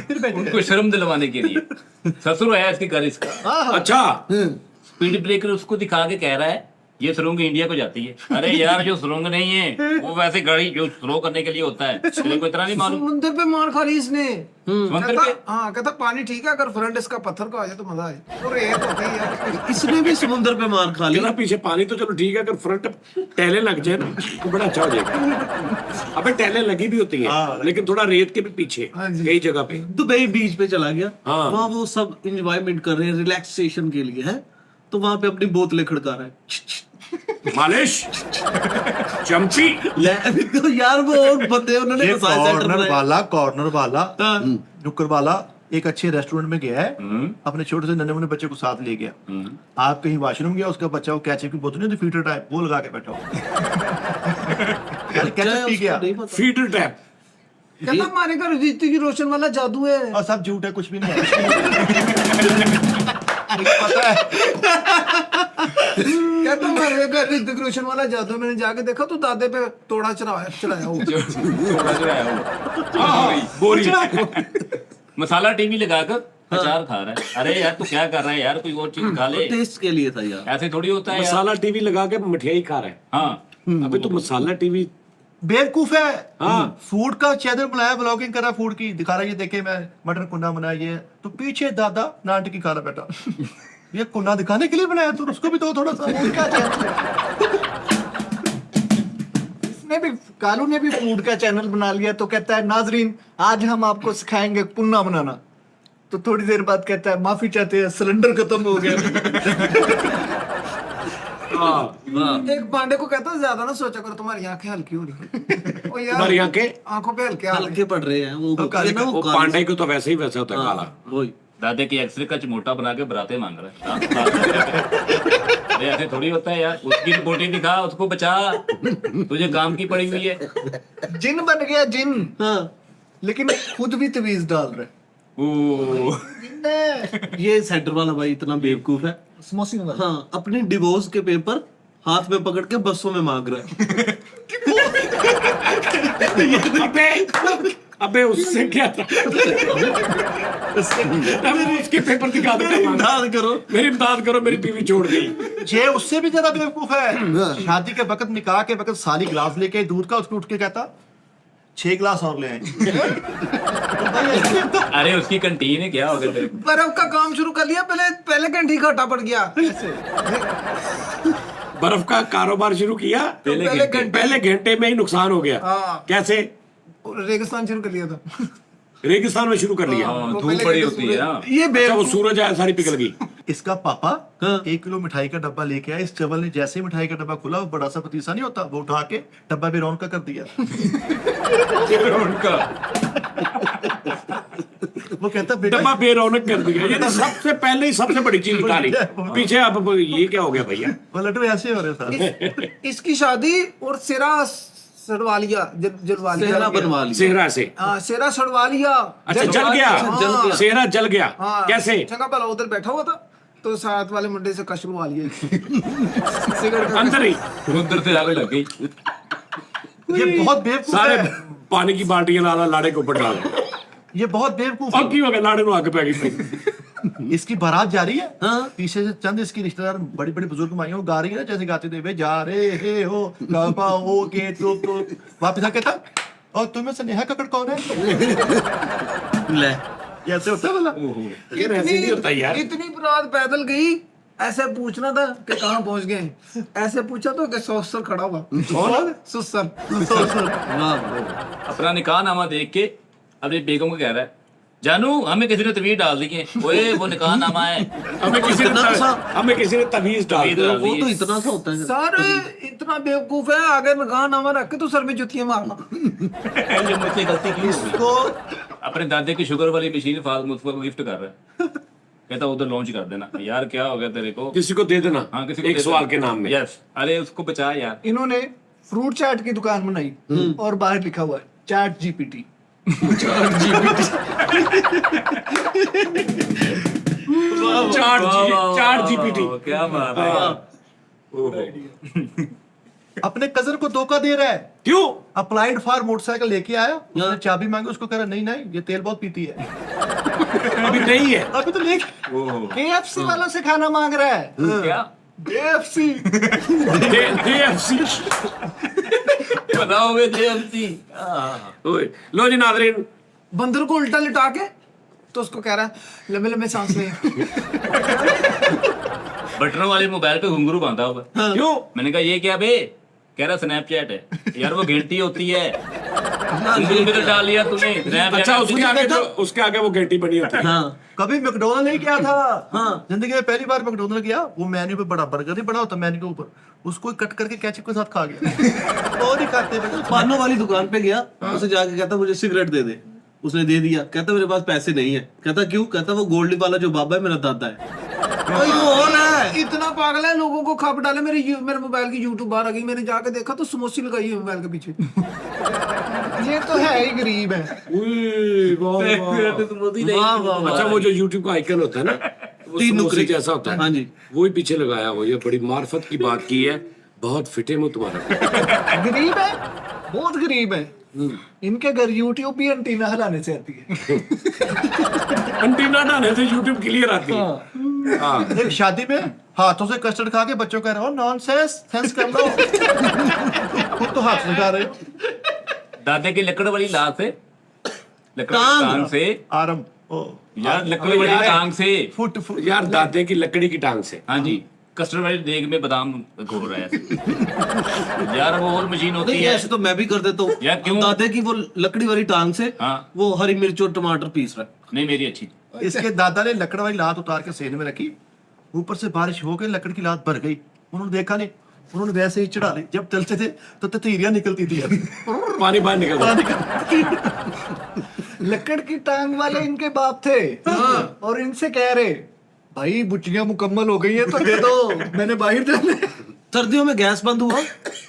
फिर बैठे उनको शर्म दिलवाने के लिए ससुर है इसके घर इसका अच्छा स्पीड ब्रेकर उसको दिखा के कह रहा है ये सुरंग इंडिया को जाती है। अरे यार जो सुरंग नहीं है वो वैसे गाड़ी जो स्लो करने के लिए होता है तेरे को इतना नहीं मालूम। समुद्र पे मार खा ली इसने। समुद्र कहता पे हाँ कहता पानी ठीक है अगर फ्रंट इसका पत्थर का आ जाए तो मजा आए। और रेत होती है यार। इसने भी समुद्र पे मार खा ली ना पीछे पानी तो चलो ठीक है अगर फ्रंट टहले लग जाए ना तो बड़ा अच्छा हो जाएगा। अबे टहले लगी भी होती है लेकिन थोड़ा रेत के भी पीछे कई जगह पे दुबई बीच पे चला गया हाँ। वहाँ वो सब एंजॉयमेंट कर रहे हैं रिलैक्सेशन के लिए है तो वहां पे अपनी बोतलें खड़का रहा है मालिश चमची तो यार वो बंदे उन्होंने ये मसाज सेंटर बनाया। कॉर्नर वाला नुक्कड़ वाला एक अच्छे रेस्टोरेंट में गया है अपने छोटे से नन्हे मुन्ने बच्चे को साथ ले गया आप कहीं वॉशरूम गया उसका बच्चा वो कैचअप की बोतल नहीं होती फीटर टाइप वो लगा के बैठा हो कैचअप पी गया फीडर टैप कहता हमारे घर ऋतिक रोशन वाला जादू है। और सब झूठ है कुछ भी नहीं है पता है कहता हमारे घर ऋतिक रोशन वाला जादू है। मैंने जाके देखा तो दादे पे तोड़ा चढ़ाया बोरी मसाला टीवी लगाकर अचार खा रहा है। अरे यार तू क्या कर रहा है यार कोई और चीज खा ले टेस्ट के लिए था यार ऐसे थोड़ी होता है यार। मसाला टीवी लगा के मठियाई खा रहा है हाँ अबे तो मसाला टीवी बेवकूफ है हाँ। फूड का चैनल बनाया ब्लॉगिंग कर रहा फूड की दिखा रहा है ये देखे मैं मटर कुन्ना बनाया ये तो पीछे दादा नान की खा रहा बेटा ये कुन्ना दिखाने के लिए बनाया तो उसको भी दो थोड़ा सा और क्या चाहिए? इसने भी कालू ने भी फूड का चैनल बना लिया तो कहता है नाजरीन आज हम आपको सिखाएंगे कुन्ना बनाना। तो थोड़ी देर बाद कहता है माफी चाहते हैं सिलेंडर खत्म हो गया। एक पांडे को कहता है ज्यादा ना सोचा करो तुम्हारी आंखें हल्की हो रही है। ओ यार तुम्हारी आंखें आंखों पे हल्के आ रहे हैं। हल्के पड़ रहे हैं वो होते हैं ना वो पांडे को तो वैसे ही वैसा होता है काला वही दादे की एक्सरे का चिमोटा बना के बराते मांग रहा है। अरे ऐसे थोड़ी होता है यार उसकी रिपोर्टिंग दिखा उसको बचा तुझे काम की पड़ी हुई है। जिन बन गया जिन हाँ लेकिन खुद भी तवीज डाल रहे ये सेंटर वाला भाई इतना बेवकूफ है समोसी वाला। हाँ अपने डिवोर्स के पेपर हाथ में पकड़ के बसों में मांग रहा है अबे उससे क्या था उसके पेपर दिखा दो इमदाद करो मेरी इमदाद करो मेरी बीवी छोड़ गई ये उससे भी ज्यादा बेवकूफ है शादी के वक्त निकाह के वक्त साली गिलास लेके दूध का उसको उठ के कहता 6 गिलास और ले आए। अरे उसकी कंटीन है क्या हो गया तेरे को? बर्फ का काम शुरू कर लिया पहले घंटी घाटा पड़ गया ऐसे। बर्फ का कारोबार शुरू किया पहले घंटे में ही नुकसान हो गया हाँ। कैसे रेगिस्तान शुरू कर लिया था। रेगिस्तान में शुरू कर लिया हाँ, वो धूप पहले पड़ी के होती है हाँ। ये अच्छा वो सूरज आया सारी पिघल गई इसका पापा 1 किलो मिठाई का डब्बा लेके आया इस चवल ने जैसे ही मिठाई का डब्बा खुला वो बड़ा सा पतीसा नहीं होता वो उठा के डब्बा भी रौन का कर दिया। उनका वो कहता बेटा डब्बा बेरौनक कर दिया ये तो सबसे पहले ही सबसे बड़ी चीज निकाली पीछे अब ये क्या हो गया भैया वो लड्डू ऐसे हो रहे था। इसकी शादी और सिरा सड़वा लिया, जलवा लिया, सेहरा बनवा लिया। सेहरा से हाँ सेहरा सड़वा लिया। अच्छा जल गया, सेहरा जल गया कैसे? चंगा भला उधर बैठा हुआ था तो साथ वाले मुंडे से कशलवा लिया सिगरेट का अंदर ही उधर से आगे लग गई। ये बहुत बेवकूफ सारे है, पानी की बाल्टियां लाला लाड़े के ऊपर डाल ये बहुत बेवकूफ और है। की हो गया लाड़े को आगे पै गई। इसकी बारात जा रही है, पीछे से चंद इसकी रिश्तेदार बड़ी बड़ी बुजुर्ग माइयां वो गा रही है ना, जैसे गाते थे वे जा रहे हो कापा हो के तो वापस आके था और तुम्हें से नेहा कक्कड़ कौन है? ले ये ऐसे होता है बोला। ये ऐसे नहीं होता यार। इतनी बारात पैदल गई, ऐसे पूछना था कि कहाँ पहुंच गए, ऐसे पूछा तो कि सौसर खड़ा हुआ। कौन? सुसर अपना निकाह नामा देख के अपनी बेगम को कह रहा है, जानू हमें किसी ने तवीज डाल दी है, ओए वो निकाह नामा है। हमें किसी ने तवीज डाल दी। वो तो इतना सा होता है। सर इतना बेवकूफ है, आगे निकाह नामा रख के तो सर में जुतियां मारना। ये मुझसे गलती की होगी। तो अपने दादे की शुगर वाली मशीन फाल मुस्तफा को गिफ्ट कर रहा है, कहता उधर लॉन्च कर देना। यार क्या हो गया तेरे को? किसी को दे देना। हाँ किसी को एक दे सवाल देना। के नाम में। यस, अरे उसको बचा यार। इन्होंने फ्रूट चाट की दुकान बनाई और बाहर लिखा हुआ है चैट जीपीटी। चार जीपीटी। क्या बात है। अपने कजन को धोखा दे रहा है। क्यों? अप्लाइड फॉर मोटरसाइकिल लेके आया, उसने चाबी मांगी, उसको कह रहा नहीं नहीं ये तेल बहुत पीती है। अभी नहीं है। अभी तो लेके KFC वालों से खाना मांग रहा है। क्या KFC DFC। बनाओ वे देवती। ओए, लो जी नाज़रीन, बंदर को उल्टा लिटा के तो उसको कह रहा है लंबे लंबे सांस ले। बटनों वाले मोबाइल पे घुंघरू बांधा हुआ। क्यों? मैंने कहा ये क्या बे? कह रहा स्नैपचैट है। यार वो गिनती होती है। घुंघरू में तो डाल लिया तूने। अच्छा उसके आगे वो घंटी बनी होती है। कभी मैकडोनल्ड नहीं गया था, जिंदगी में पहली बार मैकडोनल्ड गया। वो मेन्यू पे बड़ा बर्गर नहीं बना होता मेन्यू के ऊपर, उसको कट करके केचप के साथ खा गया। वो नहीं खाते पानों वाली दुकान पे गया, उसे जाके कहता मुझे सिगरेट दे दे। उसने दे दिया, कहता मेरे पास पैसे नहीं है। कहता क्यों? कहता वो गोल्डी वाला जो बाबा है मेरा दादा है। इतना पागल है, लोगों को खप डाले। मेरे मोबाइल की यूट्यूब बाहर आ गई, मैंने जाके देखा तो समोसी लगाई है मोबाइल के पीछे। ये तो है ही गरीब है। अच्छा वो जो YouTube का आइकन होता है ना, वो तीन समोसे नुकरे जैसा होता है। हाँ जी। वो ही पीछे लगाया हुआ। ये बड़ी मार्फत की बात की है। बहुत फिटे मुंह तुम्हारा। गरीब है, बहुत गरीब है। इनके घर यूट्यूब भी एंटीना हलाने से आती है। एंटीना डालने से YouTube क्लियर आती है। हाँ। एक शादी में हाथों से कस्टर्ड खा के बच्चों कह रहे हो नॉनसेंस, सेंस कर लो। खुद तो हाथ लगा रहे हो। दादे की लकड़ वाली लात से, लकड़ की टांग से, आरम ओ यार लकड़ वाली टांग से, फुट यार दादे की लकड़ी की टांग से। हाँ जी, कस्टर्ड वाली देग में बादाम घोल रहा है। यार वो और मशीन होती नहीं है। ऐसे तो मैं भी कर देता हूँ। यार क्यों? दादे की वो लकड़ी वाली टांग से हाँ। वो हरी मिर्च और टमाटर पीस रहा है। नहीं मेरी अच्छी। इसके दादा ने लकड़ वाली लात उतार के सेन में रखी, ऊपर से बारिश हो गई, लकड़ की लात भर गई। उन्होंने देखा नहीं, उन्होंने वैसे ही चढ़ा ली। जब चलते थे तो ततीरियां निकलती थी। पानी बाहर निकल लकड़ की टांग वाले इनके बाप थे और इनसे कह रहे भाई बुच्चियां मुकम्मल हो गई है तो दे दो, मैंने बाहर जाना है। सर्दियों में गैस बंद हुआ,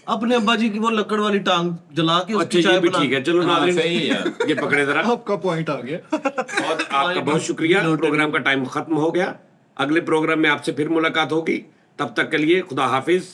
अपने अब्बा जी की वो लकड़ वाली टांग जला के अच्छा उसकी ये चाय भी बना। ठीक है। चलो हाँ, नाज़रीन, सही है यार। ये पकड़े जरा। आपका पॉइंट आ गया। और आपका बहुत शुक्रिया। प्रोग्राम का टाइम खत्म हो गया। अगले प्रोग्राम में आपसे फिर मुलाकात होगी। तब तक के लिए खुदा हाफिज।